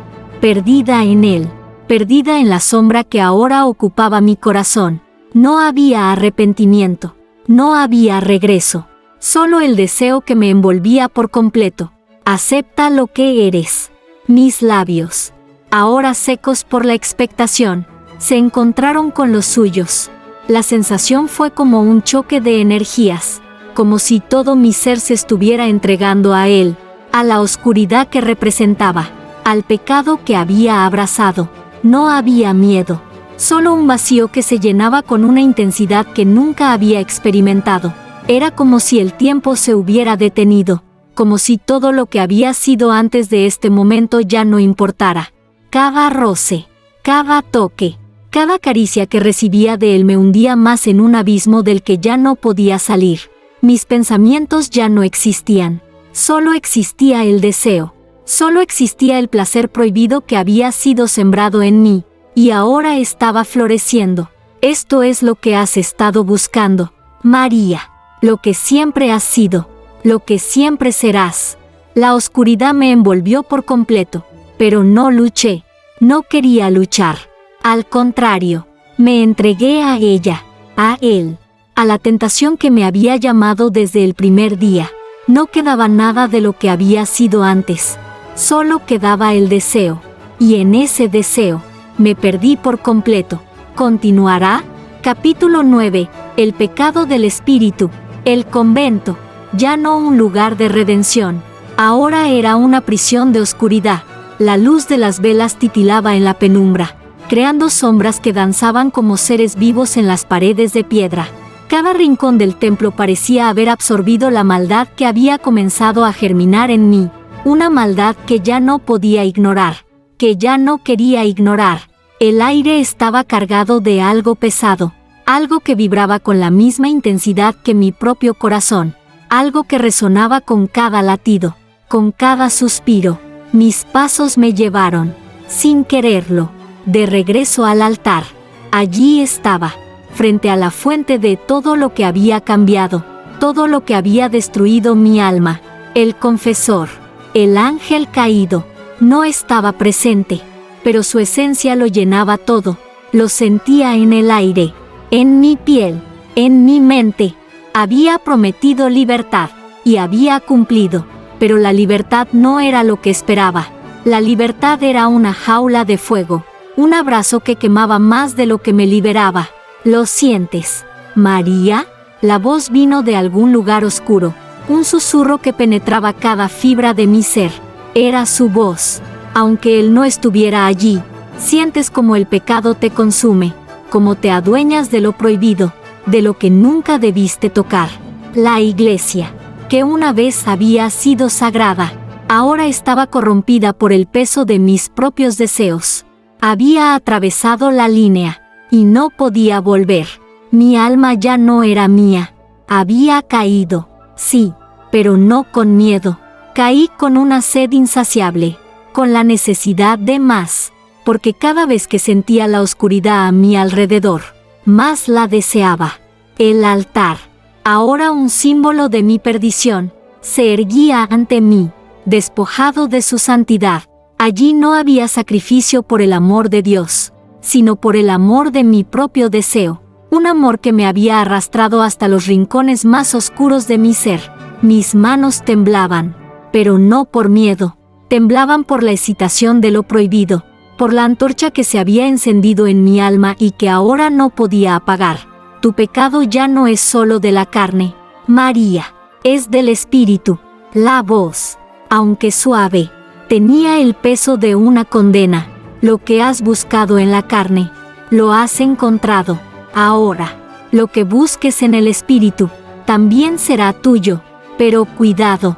en él, perdida en la sombra que ahora ocupaba mi corazón. No había arrepentimiento, no había regreso, solo el deseo que me envolvía por completo. Acepta lo que eres. Mis labios, ahora secos por la expectación, se encontraron con los suyos. La sensación fue como un choque de energías, como si todo mi ser se estuviera entregando a él, a la oscuridad que representaba, al pecado que había abrazado. No había miedo, solo un vacío que se llenaba con una intensidad que nunca había experimentado. Era como si el tiempo se hubiera detenido, como si todo lo que había sido antes de este momento ya no importara. Cada roce, cada toque, cada caricia que recibía de él me hundía más en un abismo del que ya no podía salir. Mis pensamientos ya no existían. Solo existía el deseo. Solo existía el placer prohibido que había sido sembrado en mí, y ahora estaba floreciendo. Esto es lo que has estado buscando, María. Lo que siempre has sido, lo que siempre serás. La oscuridad me envolvió por completo, pero no luché. No quería luchar. Al contrario, me entregué a ella, a él, a la tentación que me había llamado desde el primer día. No quedaba nada de lo que había sido antes, solo quedaba el deseo, y en ese deseo, me perdí por completo. ¿Continuará? Capítulo 9. El pecado del espíritu. El convento, ya no un lugar de redención, ahora era una prisión de oscuridad. La luz de las velas titilaba en la penumbra, creando sombras que danzaban como seres vivos en las paredes de piedra. Cada rincón del templo parecía haber absorbido la maldad que había comenzado a germinar en mí, una maldad que ya no podía ignorar, que ya no quería ignorar. El aire estaba cargado de algo pesado, algo que vibraba con la misma intensidad que mi propio corazón, algo que resonaba con cada latido, con cada suspiro. Mis pasos me llevaron, sin quererlo, de regreso al altar. Allí estaba, frente a la fuente de todo lo que había cambiado, todo lo que había destruido mi alma. El confesor, el ángel caído, no estaba presente, pero su esencia lo llenaba todo. Lo sentía en el aire, en mi piel, en mi mente. Había prometido libertad, y había cumplido, pero la libertad no era lo que esperaba. La libertad era una jaula de fuego, un abrazo que quemaba más de lo que me liberaba. ¿Lo sientes, María? La voz vino de algún lugar oscuro, un susurro que penetraba cada fibra de mi ser. Era su voz. Aunque él no estuviera allí, sientes como el pecado te consume, como te adueñas de lo prohibido, de lo que nunca debiste tocar. La iglesia, que una vez había sido sagrada, ahora estaba corrompida por el peso de mis propios deseos. Había atravesado la línea, y no podía volver. Mi alma ya no era mía. Había caído, sí, pero no con miedo. Caí con una sed insaciable, con la necesidad de más, porque cada vez que sentía la oscuridad a mi alrededor, más la deseaba. El altar, ahora un símbolo de mi perdición, se erguía ante mí, despojado de su santidad. Allí no había sacrificio por el amor de Dios, sino por el amor de mi propio deseo, un amor que me había arrastrado hasta los rincones más oscuros de mi ser. Mis manos temblaban, pero no por miedo, temblaban por la excitación de lo prohibido, por la antorcha que se había encendido en mi alma y que ahora no podía apagar. Tu pecado ya no es solo de la carne, María, es del espíritu. La voz, aunque suave, tenía el peso de una condena. Lo que has buscado en la carne, lo has encontrado. Ahora, lo que busques en el espíritu, también será tuyo. Pero cuidado.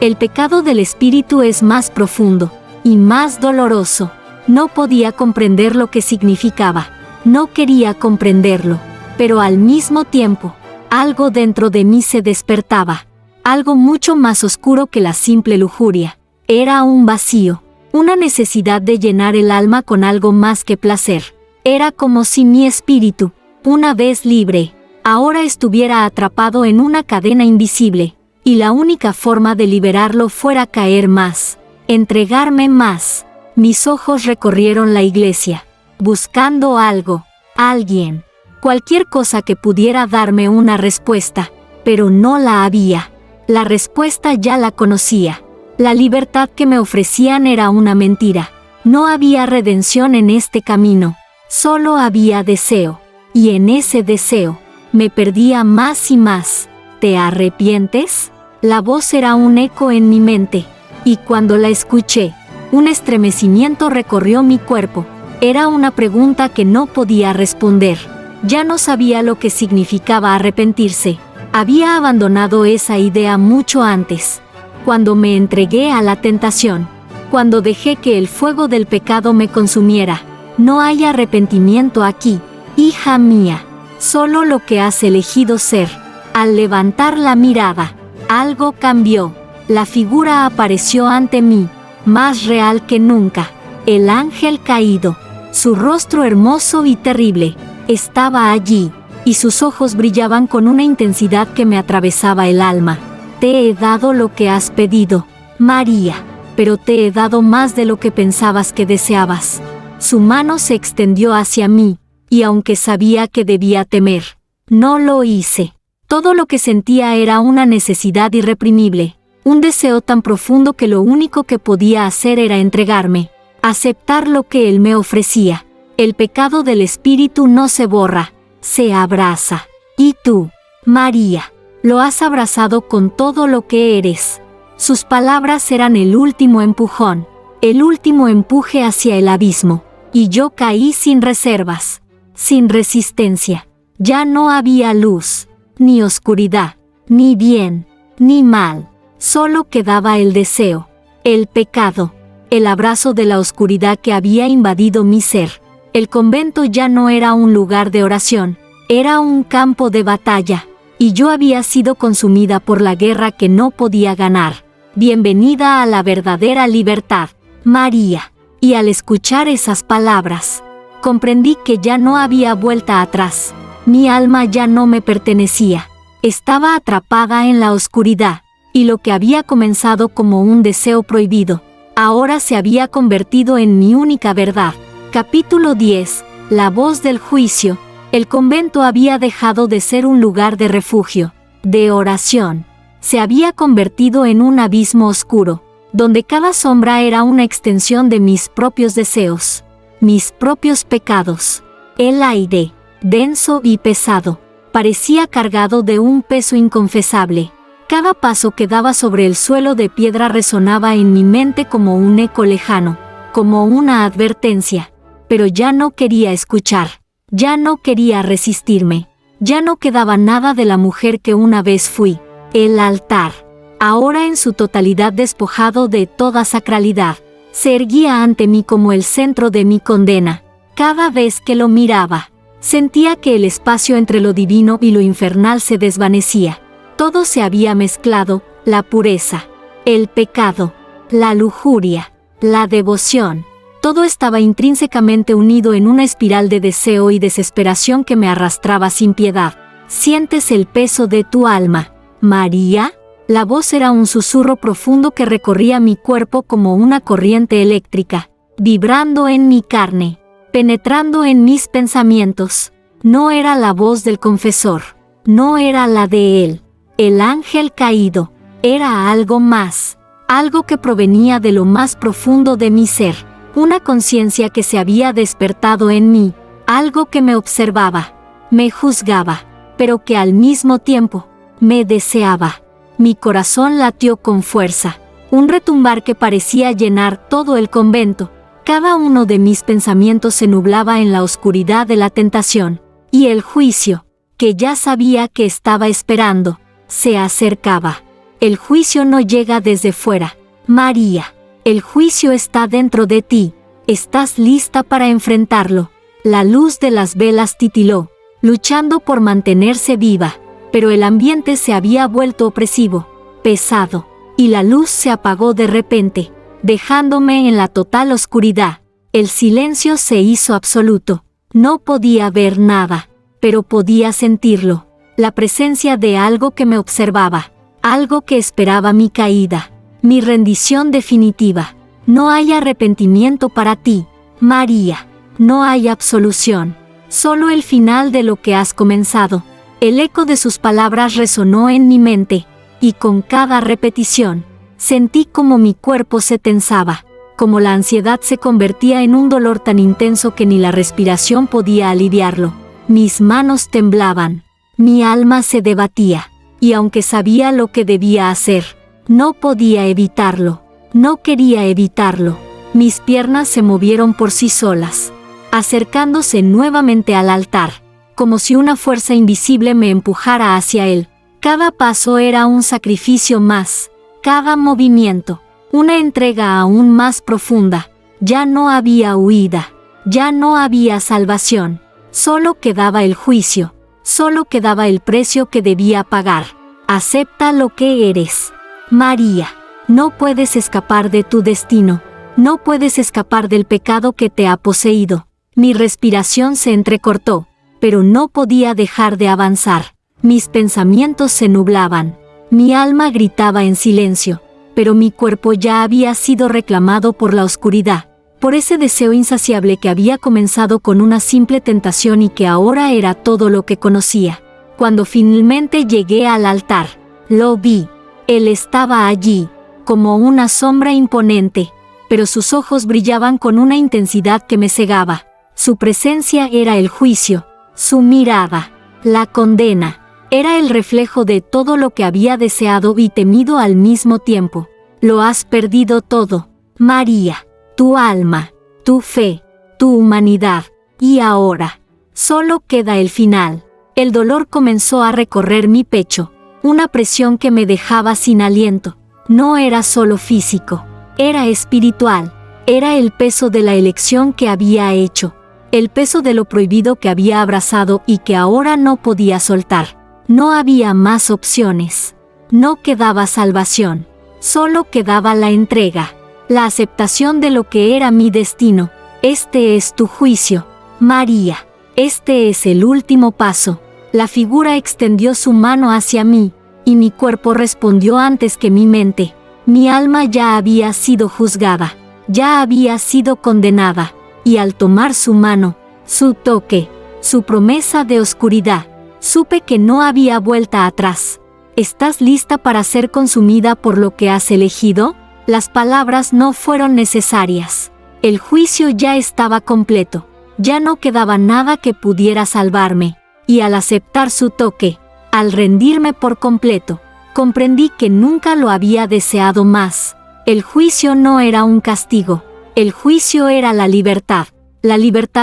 El pecado del espíritu es más profundo y más doloroso. No podía comprender lo que significaba. No quería comprenderlo. Pero al mismo tiempo, algo dentro de mí se despertaba. Algo mucho más oscuro que la simple lujuria. Era un vacío. Una necesidad de llenar el alma con algo más que placer. Era como si mi espíritu, una vez libre, ahora estuviera atrapado en una cadena invisible, y la única forma de liberarlo fuera caer más, entregarme más. Mis ojos recorrieron la iglesia, buscando algo, alguien, cualquier cosa que pudiera darme una respuesta, pero no la había. La respuesta ya la conocía. La libertad que me ofrecían era una mentira. No había redención en este camino, solo había deseo, y en ese deseo, me perdía más y más. ¿Te arrepientes? La voz era un eco en mi mente, y cuando la escuché, un estremecimiento recorrió mi cuerpo. Era una pregunta que no podía responder. Ya no sabía lo que significaba arrepentirse. Había abandonado esa idea mucho antes. Cuando me entregué a la tentación, cuando dejé que el fuego del pecado me consumiera. No hay arrepentimiento aquí, hija mía, solo lo que has elegido ser. Al levantar la mirada, algo cambió. La figura apareció ante mí, más real que nunca. El ángel caído, su rostro hermoso y terrible, estaba allí, y sus ojos brillaban con una intensidad que me atravesaba el alma. Te he dado lo que has pedido, María, pero te he dado más de lo que pensabas que deseabas. Su mano se extendió hacia mí, y aunque sabía que debía temer, No lo hice. Todo lo que sentía era una necesidad irreprimible, un deseo tan profundo que lo único que podía hacer era entregarme, aceptar lo que él me ofrecía. El pecado del espíritu no se borra, se abraza. Y tú, María, lo has abrazado con todo lo que eres. Sus palabras eran el último empujón, el último empuje hacia el abismo, y yo caí sin reservas, sin resistencia. Ya no había luz, ni oscuridad, ni bien, ni mal. Solo quedaba el deseo, el pecado, el abrazo de la oscuridad que había invadido mi ser. El convento ya no era un lugar de oración, era un campo de batalla, y yo había sido consumida por la guerra que no podía ganar. Bienvenida a la verdadera libertad, María. Y al escuchar esas palabras, comprendí que ya no había vuelta atrás. Mi alma ya no me pertenecía. Estaba atrapada en la oscuridad, y lo que había comenzado como un deseo prohibido, ahora se había convertido en mi única verdad. Capítulo 10. La voz del juicio. El convento había dejado de ser un lugar de refugio, de oración. Se había convertido en un abismo oscuro, donde cada sombra era una extensión de mis propios deseos, mis propios pecados. El aire, denso y pesado, parecía cargado de un peso inconfesable. Cada paso que daba sobre el suelo de piedra resonaba en mi mente como un eco lejano, como una advertencia. Pero ya no quería escuchar, ya no quería resistirme, ya no quedaba nada de la mujer que una vez fui. El altar, ahora en su totalidad despojado de toda sacralidad, se erguía ante mí como el centro de mi condena. Cada vez que lo miraba, sentía que el espacio entre lo divino y lo infernal se desvanecía. Todo se había mezclado, la pureza, el pecado, la lujuria, la devoción. Todo estaba intrínsecamente unido en una espiral de deseo y desesperación que me arrastraba sin piedad. ¿Sientes el peso de tu alma, María? La voz era un susurro profundo que recorría mi cuerpo como una corriente eléctrica, vibrando en mi carne, penetrando en mis pensamientos. No era la voz del confesor, no era la de él, el ángel caído. Era algo más, algo que provenía de lo más profundo de mi ser. Una conciencia que se había despertado en mí, algo que me observaba, me juzgaba, pero que al mismo tiempo me deseaba. Mi corazón latió con fuerza, un retumbar que parecía llenar todo el convento. Cada uno de mis pensamientos se nublaba en la oscuridad de la tentación, y el juicio, que ya sabía que estaba esperando, se acercaba. El juicio no llega desde fuera, María. El juicio está dentro de ti. ¿Estás lista para enfrentarlo? La luz de las velas titiló, luchando por mantenerse viva, pero el ambiente se había vuelto opresivo, pesado, y la luz se apagó de repente, dejándome en la total oscuridad. El silencio se hizo absoluto. No podía ver nada, pero podía sentirlo. La presencia de algo que me observaba, algo que esperaba mi caída. Mi rendición definitiva. No hay arrepentimiento para ti, María. No hay absolución. Solo el final de lo que has comenzado. El eco de sus palabras resonó en mi mente, y con cada repetición, sentí como mi cuerpo se tensaba, como la ansiedad se convertía en un dolor tan intenso que ni la respiración podía aliviarlo. Mis manos temblaban, mi alma se debatía, y aunque sabía lo que debía hacer, no podía evitarlo, no quería evitarlo. Mis piernas se movieron por sí solas, acercándose nuevamente al altar, como si una fuerza invisible me empujara hacia él. Cada paso era un sacrificio más, cada movimiento, una entrega aún más profunda. Ya no había huida, ya no había salvación, solo quedaba el juicio, solo quedaba el precio que debía pagar. Acepta lo que eres, María. No puedes escapar de tu destino, no puedes escapar del pecado que te ha poseído. Mi respiración se entrecortó, pero no podía dejar de avanzar. Mis pensamientos se nublaban, mi alma gritaba en silencio, pero mi cuerpo ya había sido reclamado por la oscuridad, por ese deseo insaciable que había comenzado con una simple tentación y que ahora era todo lo que conocía. Cuando finalmente llegué al altar, lo vi. Él estaba allí, como una sombra imponente, pero sus ojos brillaban con una intensidad que me cegaba. Su presencia era el juicio, su mirada, la condena. Era el reflejo de todo lo que había deseado y temido al mismo tiempo. Lo has perdido todo, María, tu alma, tu fe, tu humanidad, y ahora, solo queda el final. El dolor comenzó a recorrer mi pecho, una presión que me dejaba sin aliento. No era solo físico, era espiritual, era el peso de la elección que había hecho, el peso de lo prohibido que había abrazado y que ahora no podía soltar. No había más opciones, no quedaba salvación, solo quedaba la entrega, la aceptación de lo que era mi destino. Este es tu juicio, María, este es el último paso. La figura extendió su mano hacia mí, y mi cuerpo respondió antes que mi mente. Mi alma ya había sido juzgada, ya había sido condenada, y al tomar su mano, su toque, su promesa de oscuridad, supe que no había vuelta atrás. ¿Estás lista para ser consumida por lo que has elegido? Las palabras no fueron necesarias. El juicio ya estaba completo, ya no quedaba nada que pudiera salvarme. Y al aceptar su toque, al rendirme por completo, comprendí que nunca lo había deseado más. El juicio no era un castigo, el juicio era la libertad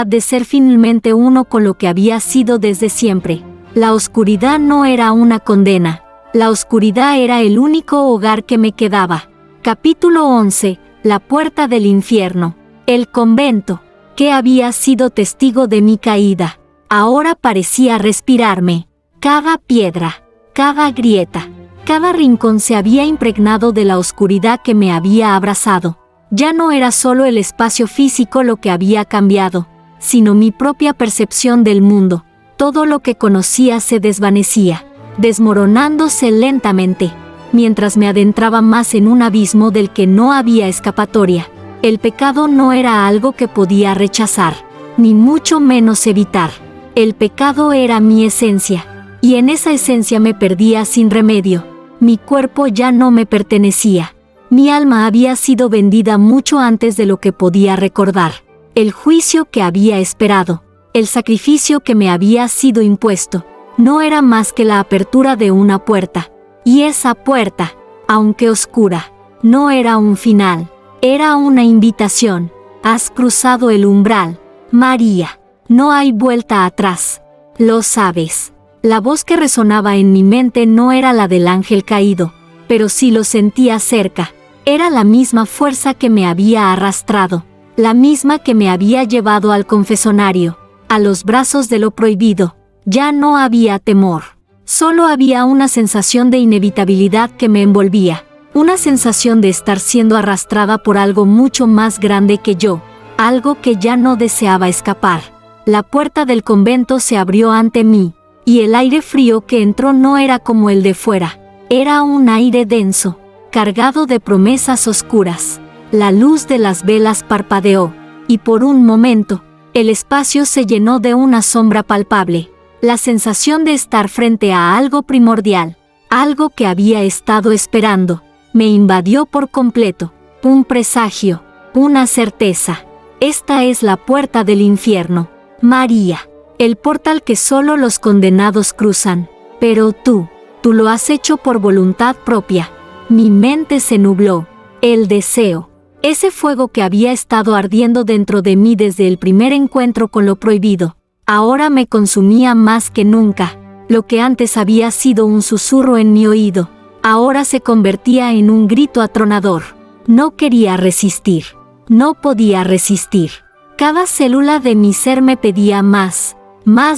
de ser finalmente uno con lo que había sido desde siempre. La oscuridad no era una condena, la oscuridad era el único hogar que me quedaba. Capítulo 11. La puerta del infierno. El convento, que había sido testigo de mi caída, ahora parecía respirarme. Cada piedra, cada grieta, cada rincón se había impregnado de la oscuridad que me había abrazado. Ya no era solo el espacio físico lo que había cambiado, sino mi propia percepción del mundo. Todo lo que conocía se desvanecía, desmoronándose lentamente, mientras me adentraba más en un abismo del que no había escapatoria. El pecado no era algo que podía rechazar, ni mucho menos evitar. El pecado era mi esencia, y en esa esencia me perdía sin remedio. Mi cuerpo ya no me pertenecía. Mi alma había sido vendida mucho antes de lo que podía recordar. El juicio que había esperado, el sacrificio que me había sido impuesto, no era más que la apertura de una puerta. Y esa puerta, aunque oscura, no era un final, era una invitación. Has cruzado el umbral, María. No hay vuelta atrás. Lo sabes. La voz que resonaba en mi mente no era la del ángel caído, pero sí lo sentía cerca. Era la misma fuerza que me había arrastrado, la misma que me había llevado al confesonario, a los brazos de lo prohibido. Ya no había temor. Solo había una sensación de inevitabilidad que me envolvía, una sensación de estar siendo arrastrada por algo mucho más grande que yo, algo que ya no deseaba escapar. La puerta del convento se abrió ante mí, y el aire frío que entró no era como el de fuera, era un aire denso, cargado de promesas oscuras. La luz de las velas parpadeó, y por un momento, el espacio se llenó de una sombra palpable, la sensación de estar frente a algo primordial, algo que había estado esperando, me invadió por completo, un presagio, una certeza. Esta es la puerta del infierno, María, el portal que solo los condenados cruzan, pero tú lo has hecho por voluntad propia. Mi mente se nubló, el deseo, ese fuego que había estado ardiendo dentro de mí desde el primer encuentro con lo prohibido, ahora me consumía más que nunca. Lo que antes había sido un susurro en mi oído, ahora se convertía en un grito atronador. No quería resistir, no podía resistir. Cada célula de mi ser me pedía más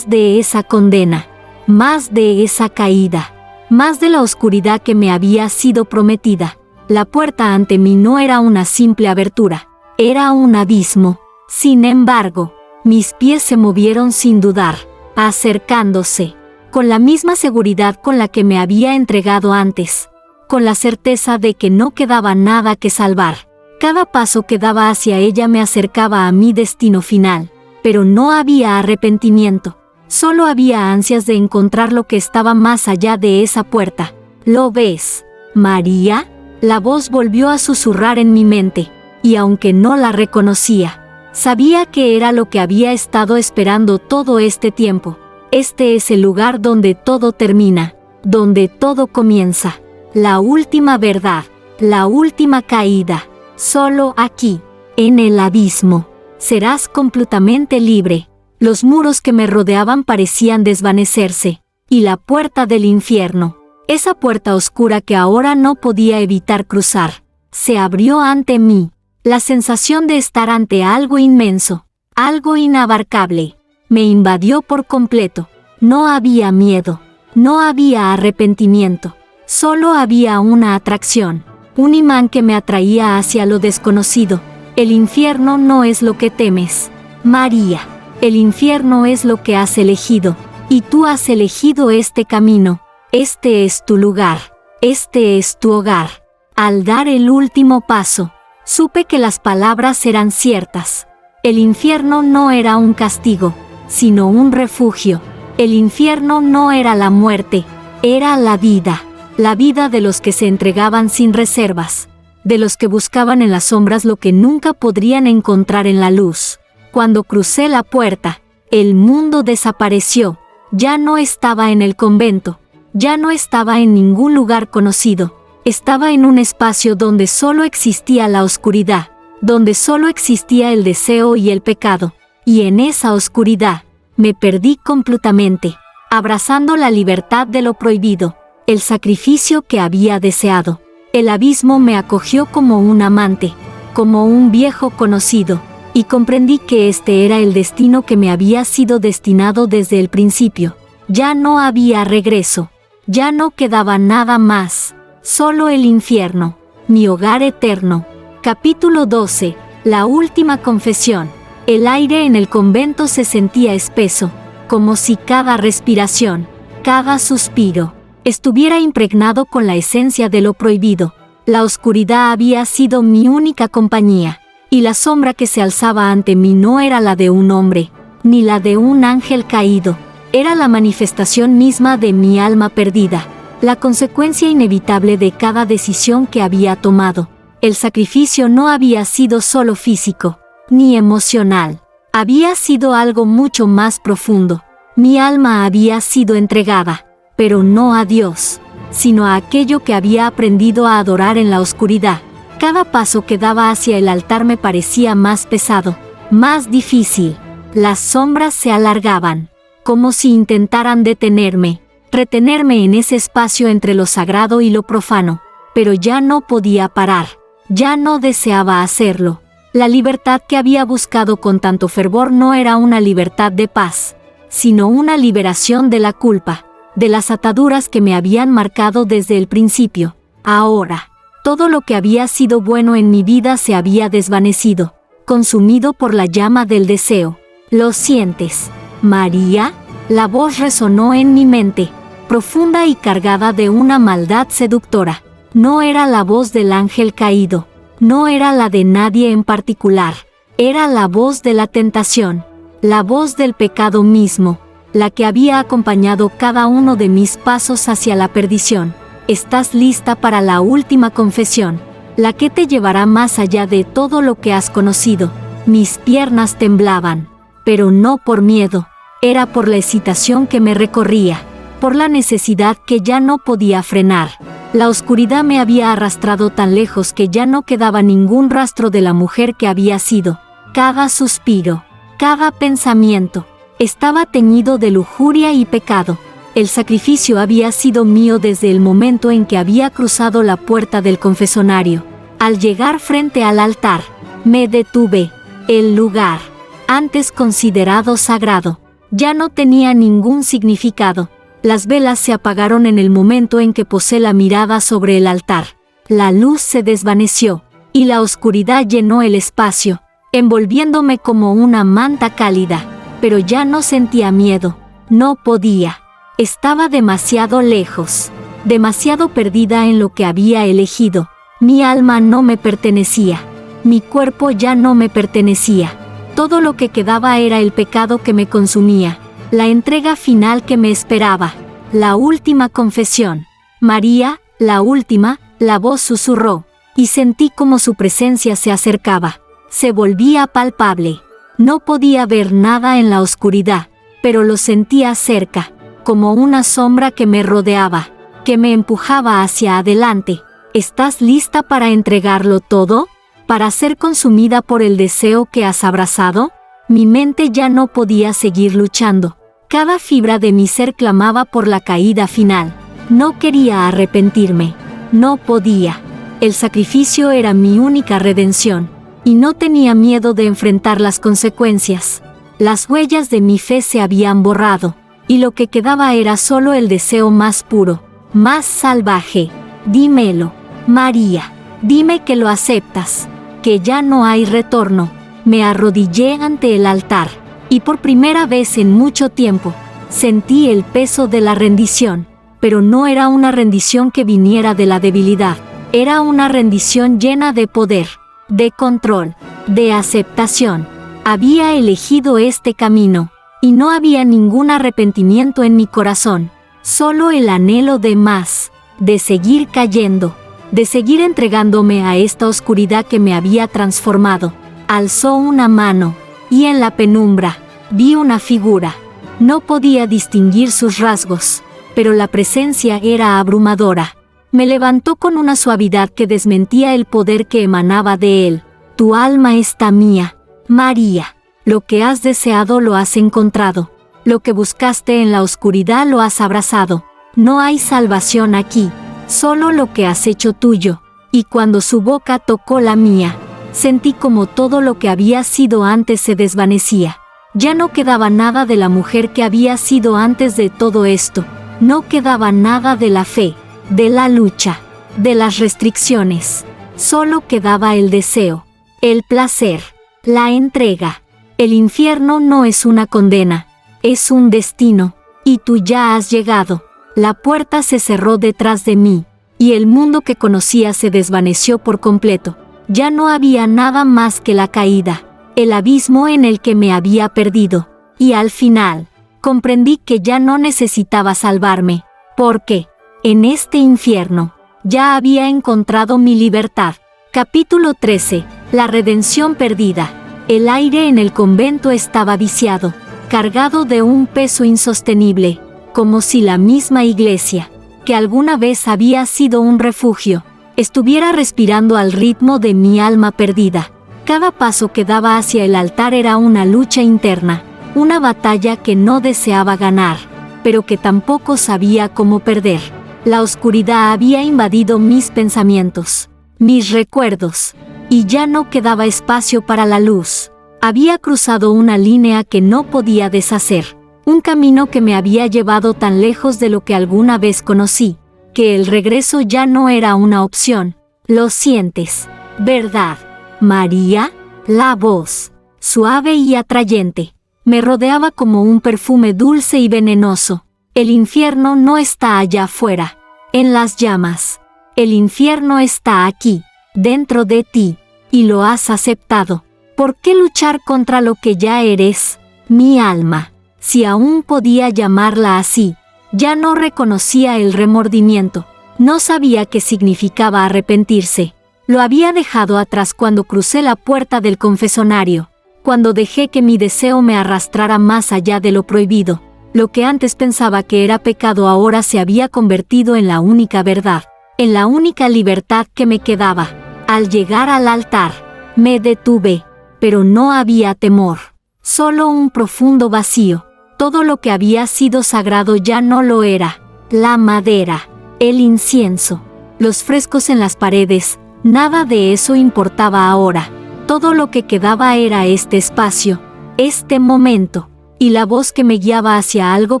de esa condena, más de esa caída, más de la oscuridad que me había sido prometida. La puerta ante mí no era una simple abertura, era un abismo. Sin embargo, mis pies se movieron sin dudar, acercándose, con la misma seguridad con la que me había entregado antes, con la certeza de que no quedaba nada que salvar. Cada paso que daba hacia ella me acercaba a mi destino final, pero no había arrepentimiento, Solo había ansias de encontrar lo que estaba más allá de esa puerta. ¿Lo ves, María? La voz volvió a susurrar en mi mente, y aunque no la reconocía, sabía que era lo que había estado esperando todo este tiempo. Este es el lugar donde todo termina, donde todo comienza. La última verdad, la última caída. Solo aquí, en el abismo, serás completamente libre. Los muros que me rodeaban parecían desvanecerse, y la puerta del infierno, esa puerta oscura que ahora no podía evitar cruzar, se abrió ante mí. La sensación de estar ante algo inmenso, algo inabarcable, me invadió por completo. No había miedo, no había arrepentimiento, solo había una atracción, un imán que me atraía hacia lo desconocido. El infierno no es lo que temes, María. El infierno es lo que has elegido, y tú has elegido este camino. Este es tu lugar, este es tu hogar. Al dar el último paso, supe que las palabras eran ciertas. El infierno no era un castigo, sino un refugio. El infierno no era la muerte, era la vida de los que se entregaban sin reservas, de los que buscaban en las sombras lo que nunca podrían encontrar en la luz. Cuando crucé la puerta, el mundo desapareció. Ya no estaba en el convento, ya no estaba en ningún lugar conocido. Estaba en un espacio donde solo existía la oscuridad, donde solo existía el deseo y el pecado. Y en esa oscuridad, me perdí completamente, abrazando la libertad de lo prohibido, el sacrificio que había deseado. El abismo me acogió como un amante, como un viejo conocido, y comprendí que este era el destino que me había sido destinado desde el principio. Ya no había regreso, ya no quedaba nada más, solo el infierno, mi hogar eterno. Capítulo 12. La última confesión. El aire en el convento se sentía espeso, como si cada respiración, cada suspiro, estuviera impregnado con la esencia de lo prohibido. La oscuridad había sido mi única compañía, y la sombra que se alzaba ante mí no era la de un hombre, ni la de un ángel caído. Era la manifestación misma de mi alma perdida, la consecuencia inevitable de cada decisión que había tomado. El sacrificio no había sido solo físico, ni emocional. Había sido algo mucho más profundo. Mi alma había sido entregada, pero no a Dios, sino a aquello que había aprendido a adorar en la oscuridad. Cada paso que daba hacia el altar me parecía más pesado, más difícil. Las sombras se alargaban, como si intentaran detenerme, retenerme en ese espacio entre lo sagrado y lo profano. Pero ya no podía parar, ya no deseaba hacerlo. La libertad que había buscado con tanto fervor no era una libertad de paz, sino una liberación de la culpa, de las ataduras que me habían marcado desde el principio. Ahora, todo lo que había sido bueno en mi vida se había desvanecido, consumido por la llama del deseo. ¿Lo sientes, María? La voz resonó en mi mente, profunda y cargada de una maldad seductora. No era la voz del ángel caído, no era la de nadie en particular, era la voz de la tentación, la voz del pecado mismo, la que había acompañado cada uno de mis pasos hacia la perdición. Estás lista para la última confesión, la que te llevará más allá de todo lo que has conocido. Mis piernas temblaban, pero no por miedo, era por la excitación que me recorría, por la necesidad que ya no podía frenar. La oscuridad me había arrastrado tan lejos que ya no quedaba ningún rastro de la mujer que había sido. Cada suspiro, cada pensamiento, estaba teñido de lujuria y pecado. El sacrificio había sido mío desde el momento en que había cruzado la puerta del confesonario. Al llegar frente al altar, me detuve. El lugar, antes considerado sagrado, ya no tenía ningún significado. Las velas se apagaron en el momento en que posé la mirada sobre el altar. La luz se desvaneció, y la oscuridad llenó el espacio, envolviéndome como una manta cálida. Pero ya no sentía miedo, no podía. Estaba demasiado lejos, demasiado perdida en lo que había elegido. Mi alma no me pertenecía, mi cuerpo ya no me pertenecía. Todo lo que quedaba era el pecado que me consumía, La entrega final que me esperaba. La última confesión. María, la última, la voz susurró, y sentí como su presencia se acercaba. Se volvía palpable. No podía ver nada en la oscuridad, pero lo sentía cerca, como una sombra que me rodeaba, que me empujaba hacia adelante. ¿Estás lista para entregarlo todo? ¿Para ser consumida por el deseo que has abrazado? Mi mente ya no podía seguir luchando. Cada fibra de mi ser clamaba por la caída final. No quería arrepentirme. No podía. El sacrificio era mi única redención, y no tenía miedo de enfrentar las consecuencias. Las huellas de mi fe se habían borrado, y lo que quedaba era solo el deseo más puro, más salvaje. Dímelo, María. Dime que lo aceptas, que ya no hay retorno. Me arrodillé ante el altar, y por primera vez en mucho tiempo, sentí el peso de la rendición, pero no era una rendición que viniera de la debilidad. Era una rendición llena de poder, de control, de aceptación. Había elegido este camino, y no había ningún arrepentimiento en mi corazón, solo el anhelo de más, de seguir cayendo, de seguir entregándome a esta oscuridad que me había transformado. Alzó una mano, y en la penumbra, vi una figura. No podía distinguir sus rasgos, pero la presencia era abrumadora. Me levantó con una suavidad que desmentía el poder que emanaba de él. Tu alma está mía, María. Lo que has deseado lo has encontrado. Lo que buscaste en la oscuridad lo has abrazado. No hay salvación aquí, solo lo que has hecho tuyo. Y cuando su boca tocó la mía, sentí como todo lo que había sido antes se desvanecía. Ya no quedaba nada de la mujer que había sido antes de todo esto. No quedaba nada de la fe, de la lucha, de las restricciones. Solo quedaba el deseo, el placer, la entrega. El infierno no es una condena, es un destino, y tú ya has llegado. La puerta se cerró detrás de mí, y el mundo que conocía se desvaneció por completo. Ya no había nada más que la caída, el abismo en el que me había perdido, y al final, comprendí que ya no necesitaba salvarme, porque, en este infierno, ya había encontrado mi libertad. Capítulo 13. La redención perdida. El aire en el convento estaba viciado, cargado de un peso insostenible, como si la misma iglesia, que alguna vez había sido un refugio, estuviera respirando al ritmo de mi alma perdida. Cada paso que daba hacia el altar era una lucha interna, una batalla que no deseaba ganar, pero que tampoco sabía cómo perder. La oscuridad había invadido mis pensamientos, mis recuerdos, y ya no quedaba espacio para la luz. Había cruzado una línea que no podía deshacer, un camino que me había llevado tan lejos de lo que alguna vez conocí, que el regreso ya no era una opción. Lo sientes, ¿verdad, María? La voz, suave y atrayente, me rodeaba como un perfume dulce y venenoso. El infierno no está allá afuera, en las llamas. El infierno está aquí, dentro de ti, y lo has aceptado. ¿Por qué luchar contra lo que ya eres, mi alma? Si aún podía llamarla así. Ya no reconocía el remordimiento. No sabía qué significaba arrepentirse. Lo había dejado atrás cuando crucé la puerta del confesonario, cuando dejé que mi deseo me arrastrara más allá de lo prohibido. Lo que antes pensaba que era pecado ahora se había convertido en la única verdad, en la única libertad que me quedaba. Al llegar al altar, me detuve, pero no había temor, solo un profundo vacío. Todo lo que había sido sagrado ya no lo era. La madera, el incienso, los frescos en las paredes, nada de eso importaba ahora. Todo lo que quedaba era este espacio, este momento, y la voz que me guiaba hacia algo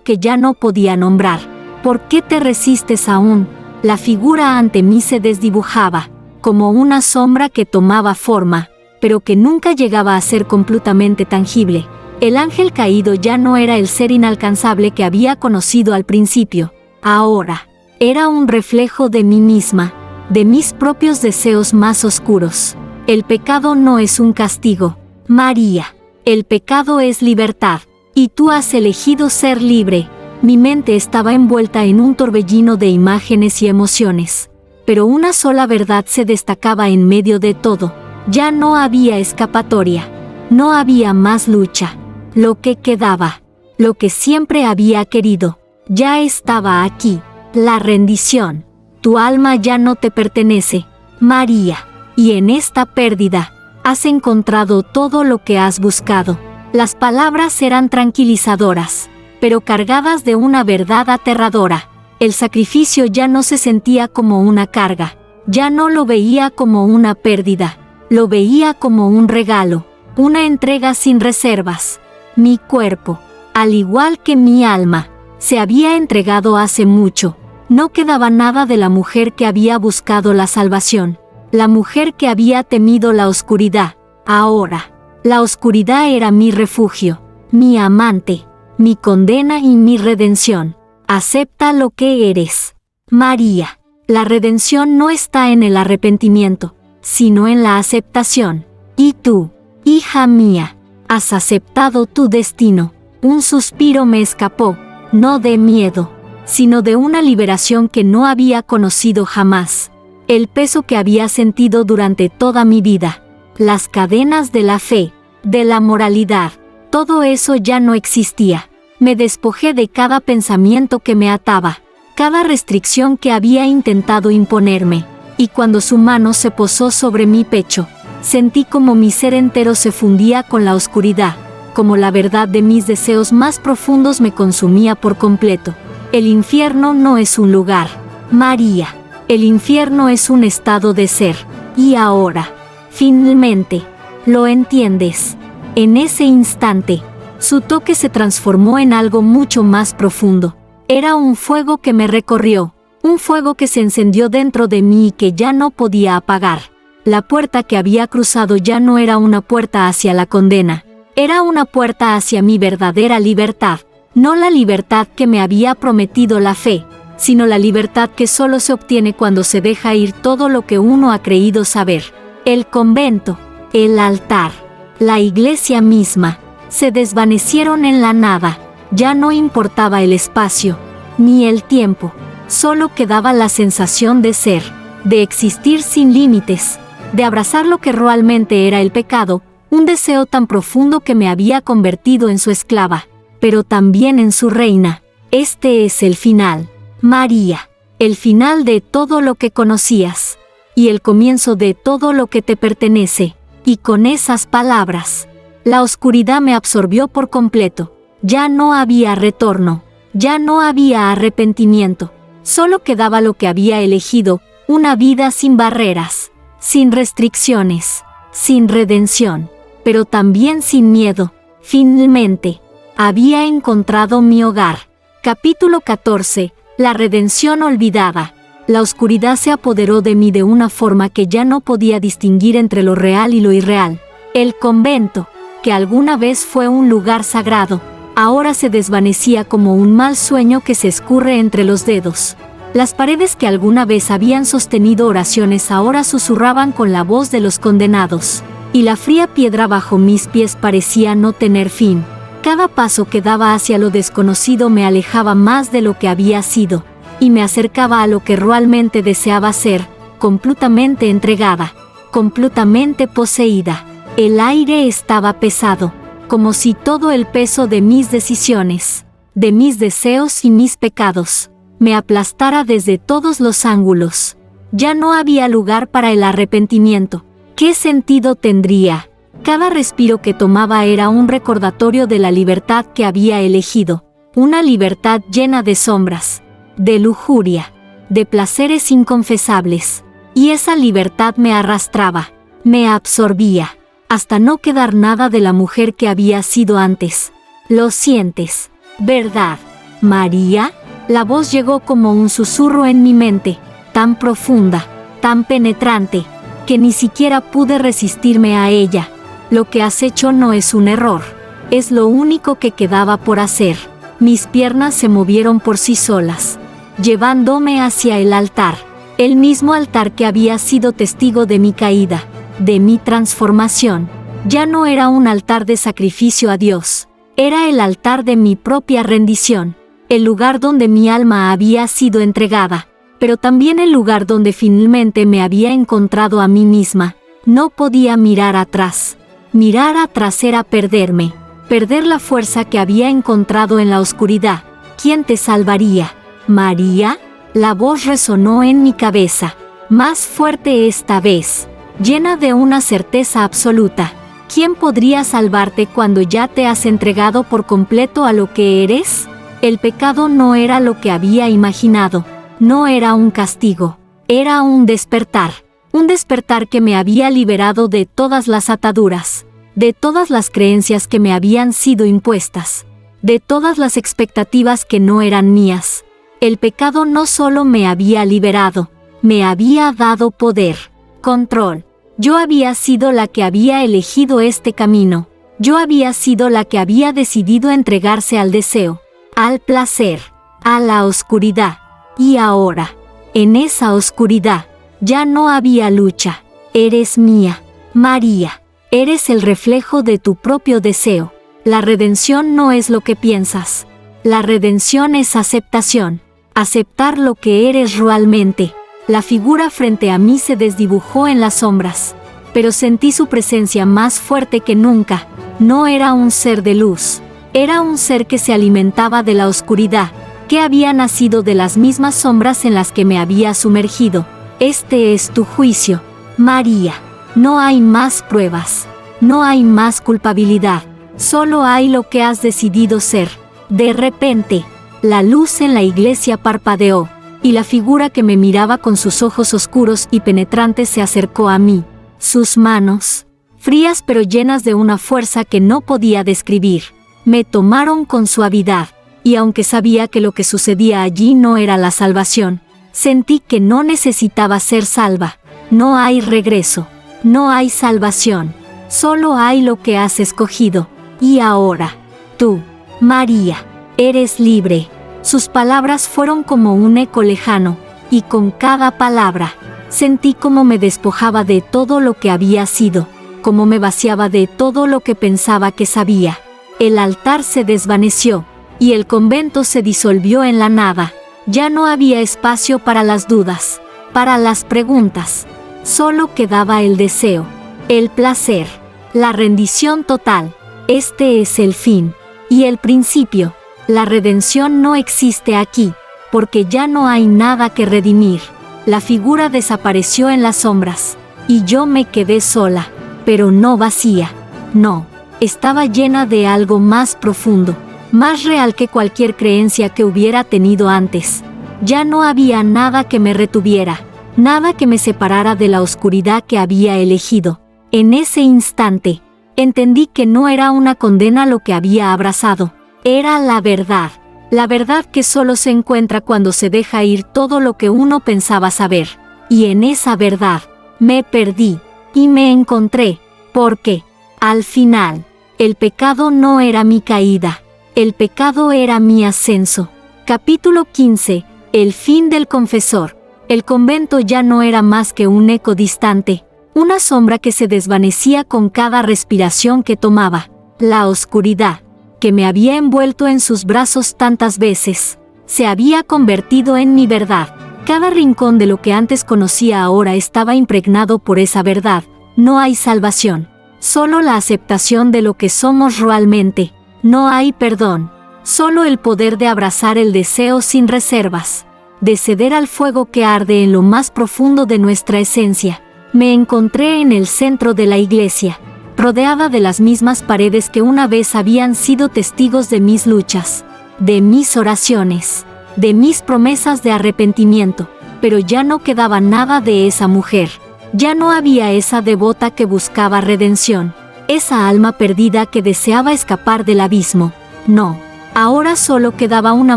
que ya no podía nombrar. ¿Por qué te resistes aún? La figura ante mí se desdibujaba, como una sombra que tomaba forma, pero que nunca llegaba a ser completamente tangible. El ángel caído ya no era el ser inalcanzable que había conocido al principio. Ahora, era un reflejo de mí misma, de mis propios deseos más oscuros. El pecado no es un castigo, María. El pecado es libertad. Y tú has elegido ser libre. Mi mente estaba envuelta en un torbellino de imágenes y emociones. Pero una sola verdad se destacaba en medio de todo. Ya no había escapatoria. No había más lucha. Lo que quedaba, lo que siempre había querido, ya estaba aquí. La rendición. Tu alma ya no te pertenece, María. Y en esta pérdida, has encontrado todo lo que has buscado. Las palabras eran tranquilizadoras, pero cargadas de una verdad aterradora. El sacrificio ya no se sentía como una carga. Ya no lo veía como una pérdida. Lo veía como un regalo, una entrega sin reservas. Mi cuerpo, al igual que mi alma, se había entregado hace mucho. No quedaba nada de la mujer que había buscado la salvación, la mujer que había temido la oscuridad. Ahora, la oscuridad era mi refugio, mi amante, mi condena y mi redención. Acepta lo que eres, María. La redención no está en el arrepentimiento, sino en la aceptación. Y tú, hija mía, has aceptado tu destino. Un suspiro me escapó, no de miedo, sino de una liberación que no había conocido jamás. El peso que había sentido durante toda mi vida, las cadenas de la fe, de la moralidad, todo eso ya no existía. Me despojé de cada pensamiento que me ataba, cada restricción que había intentado imponerme, y cuando su mano se posó sobre mi pecho, sentí como mi ser entero se fundía con la oscuridad, como la verdad de mis deseos más profundos me consumía por completo. El infierno no es un lugar, María. El infierno es un estado de ser. Y ahora, finalmente, lo entiendes. En ese instante, su toque se transformó en algo mucho más profundo. Era un fuego que me recorrió, un fuego que se encendió dentro de mí y que ya no podía apagar. La puerta que había cruzado ya no era una puerta hacia la condena, era una puerta hacia mi verdadera libertad. No la libertad que me había prometido la fe, sino la libertad que solo se obtiene cuando se deja ir todo lo que uno ha creído saber. El convento, el altar, la iglesia misma, se desvanecieron en la nada. Ya no importaba el espacio, ni el tiempo, solo quedaba la sensación de ser, de existir sin límites, de abrazar lo que realmente era el pecado, un deseo tan profundo que me había convertido en su esclava, pero también en su reina. Este es el final, María, el final de todo lo que conocías, y el comienzo de todo lo que te pertenece. Y con esas palabras, la oscuridad me absorbió por completo. Ya no había retorno, ya no había arrepentimiento, solo quedaba lo que había elegido, una vida sin barreras, sin restricciones, sin redención, pero también sin miedo. Finalmente, había encontrado mi hogar. Capítulo 14. La redención olvidada. La oscuridad se apoderó de mí de una forma que ya no podía distinguir entre lo real y lo irreal. El convento, que alguna vez fue un lugar sagrado, ahora se desvanecía como un mal sueño que se escurre entre los dedos. Las paredes que alguna vez habían sostenido oraciones ahora susurraban con la voz de los condenados, y la fría piedra bajo mis pies parecía no tener fin. Cada paso que daba hacia lo desconocido me alejaba más de lo que había sido, y me acercaba a lo que realmente deseaba ser, completamente entregada, completamente poseída. El aire estaba pesado, como si todo el peso de mis decisiones, de mis deseos y mis pecados, me aplastara desde todos los ángulos. Ya no había lugar para el arrepentimiento. ¿Qué sentido tendría? Cada respiro que tomaba era un recordatorio de la libertad que había elegido, una libertad llena de sombras, de lujuria, de placeres inconfesables, y esa libertad me arrastraba, me absorbía, hasta no quedar nada de la mujer que había sido antes. ¿Lo sientes, verdad, María? La voz llegó como un susurro en mi mente, tan profunda, tan penetrante, que ni siquiera pude resistirme a ella. Lo que has hecho no es un error, es lo único que quedaba por hacer. Mis piernas se movieron por sí solas, llevándome hacia el altar, el mismo altar que había sido testigo de mi caída, de mi transformación. Ya no era un altar de sacrificio a Dios, Era el altar de mi propia rendición, el lugar donde mi alma había sido entregada, pero también el lugar donde finalmente me había encontrado a mí misma. No podía mirar atrás. Mirar atrás era perderme, perder la fuerza que había encontrado en la oscuridad. ¿Quién te salvaría? ¿María? La voz resonó en mi cabeza, más fuerte esta vez, llena de una certeza absoluta. ¿Quién podría salvarte cuando ya te has entregado por completo a lo que eres? El pecado no era lo que había imaginado, no era un castigo, era un despertar que me había liberado de todas las ataduras, de todas las creencias que me habían sido impuestas, de todas las expectativas que no eran mías. El pecado no solo me había liberado, me había dado poder, control. Yo había sido la que había elegido este camino. Yo había sido la que había decidido entregarse al deseo, al placer, a la oscuridad. Y ahora, en esa oscuridad, ya no había lucha. Eres mía, María. Eres el reflejo de tu propio deseo. La redención no es lo que piensas. La redención es aceptación. Aceptar lo que eres realmente. La figura frente a mí se desdibujó en las sombras, pero sentí su presencia más fuerte que nunca. No era un ser de luz. Era un ser que se alimentaba de la oscuridad, que había nacido de las mismas sombras en las que me había sumergido. Este es tu juicio, María. No hay más pruebas. No hay más culpabilidad. Solo hay lo que has decidido ser. De repente, la luz en la iglesia parpadeó, y la figura que me miraba con sus ojos oscuros y penetrantes se acercó a mí. Sus manos, frías pero llenas de una fuerza que no podía describir, me tomaron con suavidad, y aunque sabía que lo que sucedía allí no era la salvación, sentí que no necesitaba ser salva. No hay regreso, no hay salvación, solo hay lo que has escogido. Y ahora, tú, María, eres libre. Sus palabras fueron como un eco lejano, y con cada palabra, sentí cómo me despojaba de todo lo que había sido, cómo me vaciaba de todo lo que pensaba que sabía. El altar se desvaneció, y el convento se disolvió en la nada. Ya no había espacio para las dudas, para las preguntas. Solo quedaba el deseo, el placer, la rendición total. Este es el fin, y el principio. La redención no existe aquí, porque ya no hay nada que redimir. La figura desapareció en las sombras, y yo me quedé sola, pero no vacía. No, estaba llena de algo más profundo, más real que cualquier creencia que hubiera tenido antes. Ya no había nada que me retuviera, nada que me separara de la oscuridad que había elegido. En ese instante, entendí que no era una condena lo que había abrazado. Era la verdad que solo se encuentra cuando se deja ir todo lo que uno pensaba saber. Y en esa verdad, me perdí, y me encontré, porque, al final, el pecado no era mi caída, el pecado era mi ascenso. Capítulo 15. El fin del confesor. El convento ya no era más que un eco distante, una sombra que se desvanecía con cada respiración que tomaba. La oscuridad, que me había envuelto en sus brazos tantas veces, se había convertido en mi verdad. Cada rincón de lo que antes conocía ahora estaba impregnado por esa verdad. No hay salvación, solo la aceptación de lo que somos realmente. No hay perdón, solo el poder de abrazar el deseo sin reservas, de ceder al fuego que arde en lo más profundo de nuestra esencia. Me encontré en el centro de la iglesia, rodeada de las mismas paredes que una vez habían sido testigos de mis luchas, de mis oraciones, de mis promesas de arrepentimiento, pero ya no quedaba nada de esa mujer. Ya no había esa devota que buscaba redención, esa alma perdida que deseaba escapar del abismo. No, ahora solo quedaba una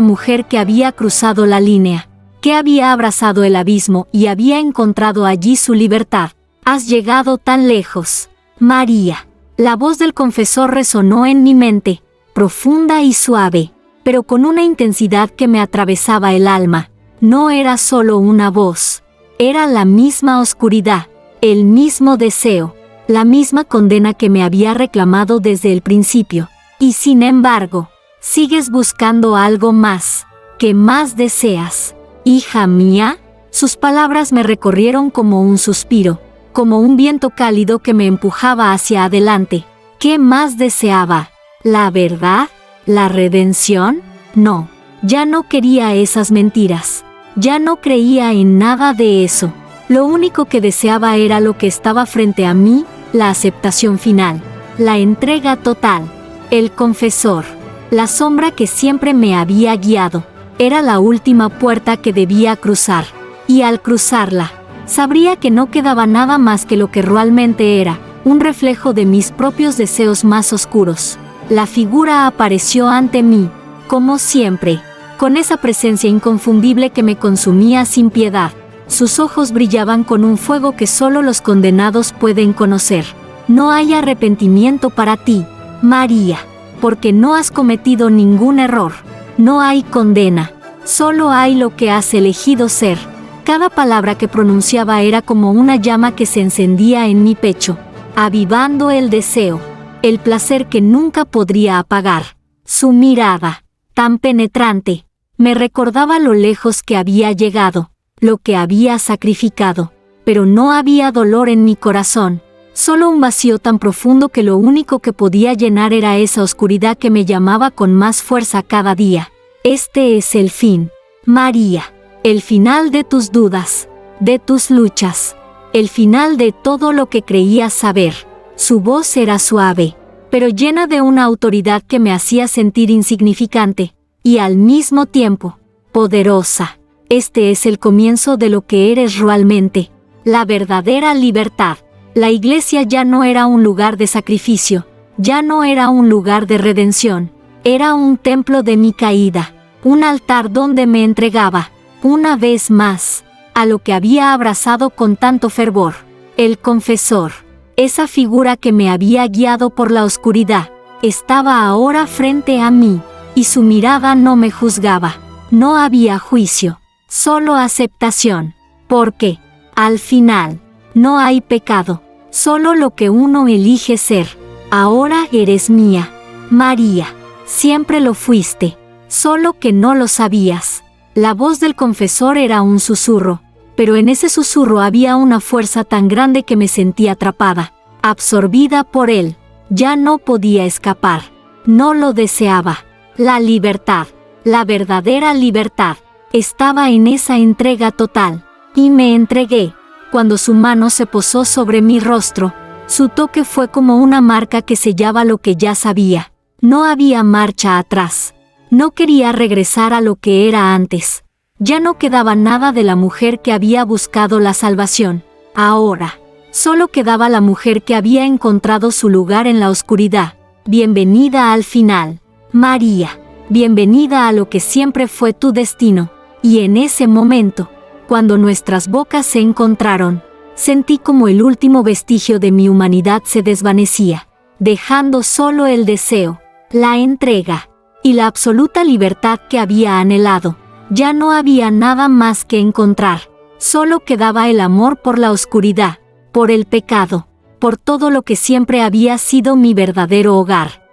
mujer que había cruzado la línea, que había abrazado el abismo y había encontrado allí su libertad. Has llegado tan lejos, María. La voz del confesor resonó en mi mente, profunda y suave, pero con una intensidad que me atravesaba el alma. No era solo una voz, era la misma oscuridad, el mismo deseo, la misma condena que me había reclamado desde el principio. Y sin embargo, sigues buscando algo más. ¿Qué más deseas? Hija mía, sus palabras me recorrieron como un suspiro, como un viento cálido que me empujaba hacia adelante. ¿Qué más deseaba? ¿La verdad? ¿La redención? No, ya no quería esas mentiras. Ya no creía en nada de eso. Lo único que deseaba era lo que estaba frente a mí, la aceptación final, la entrega total. El confesor, la sombra que siempre me había guiado, era la última puerta que debía cruzar. Y al cruzarla, sabría que no quedaba nada más que lo que realmente era, un reflejo de mis propios deseos más oscuros. La figura apareció ante mí, como siempre, con esa presencia inconfundible que me consumía sin piedad. Sus ojos brillaban con un fuego que solo los condenados pueden conocer. No hay arrepentimiento para ti, María, porque no has cometido ningún error. No hay condena, solo hay lo que has elegido ser. Cada palabra que pronunciaba era como una llama que se encendía en mi pecho, avivando el deseo, el placer que nunca podría apagar. Su mirada, tan penetrante, me recordaba lo lejos que había llegado, lo que había sacrificado, pero no había dolor en mi corazón, solo un vacío tan profundo que lo único que podía llenar era esa oscuridad que me llamaba con más fuerza cada día. Este es el fin, María, el final de tus dudas, de tus luchas, el final de todo lo que creías saber. Su voz era suave, pero llena de una autoridad que me hacía sentir insignificante, y al mismo tiempo, poderosa. Este es el comienzo de lo que eres realmente, la verdadera libertad. La iglesia ya no era un lugar de sacrificio, ya no era un lugar de redención, era un templo de mi caída, un altar donde me entregaba, una vez más, a lo que había abrazado con tanto fervor, el confesor. Esa figura que me había guiado por la oscuridad, estaba ahora frente a mí, y su mirada no me juzgaba, no había juicio. Solo aceptación, porque, al final, no hay pecado, solo lo que uno elige ser. Ahora eres mía, María, siempre lo fuiste, solo que no lo sabías. La voz del confesor era un susurro, pero en ese susurro había una fuerza tan grande que me sentí atrapada, absorbida por él. Ya no podía escapar, no lo deseaba. La libertad, la verdadera libertad, estaba en esa entrega total, y me entregué. Cuando su mano se posó sobre mi rostro, su toque fue como una marca que sellaba lo que ya sabía. No había marcha atrás. No quería regresar a lo que era antes. Ya no quedaba nada de la mujer que había buscado la salvación. Ahora, solo quedaba la mujer que había encontrado su lugar en la oscuridad. Bienvenida al final, María. Bienvenida a lo que siempre fue tu destino. Y en ese momento, cuando nuestras bocas se encontraron, sentí como el último vestigio de mi humanidad se desvanecía, dejando solo el deseo, la entrega y la absoluta libertad que había anhelado. Ya no había nada más que encontrar, solo quedaba el amor por la oscuridad, por el pecado, por todo lo que siempre había sido mi verdadero hogar.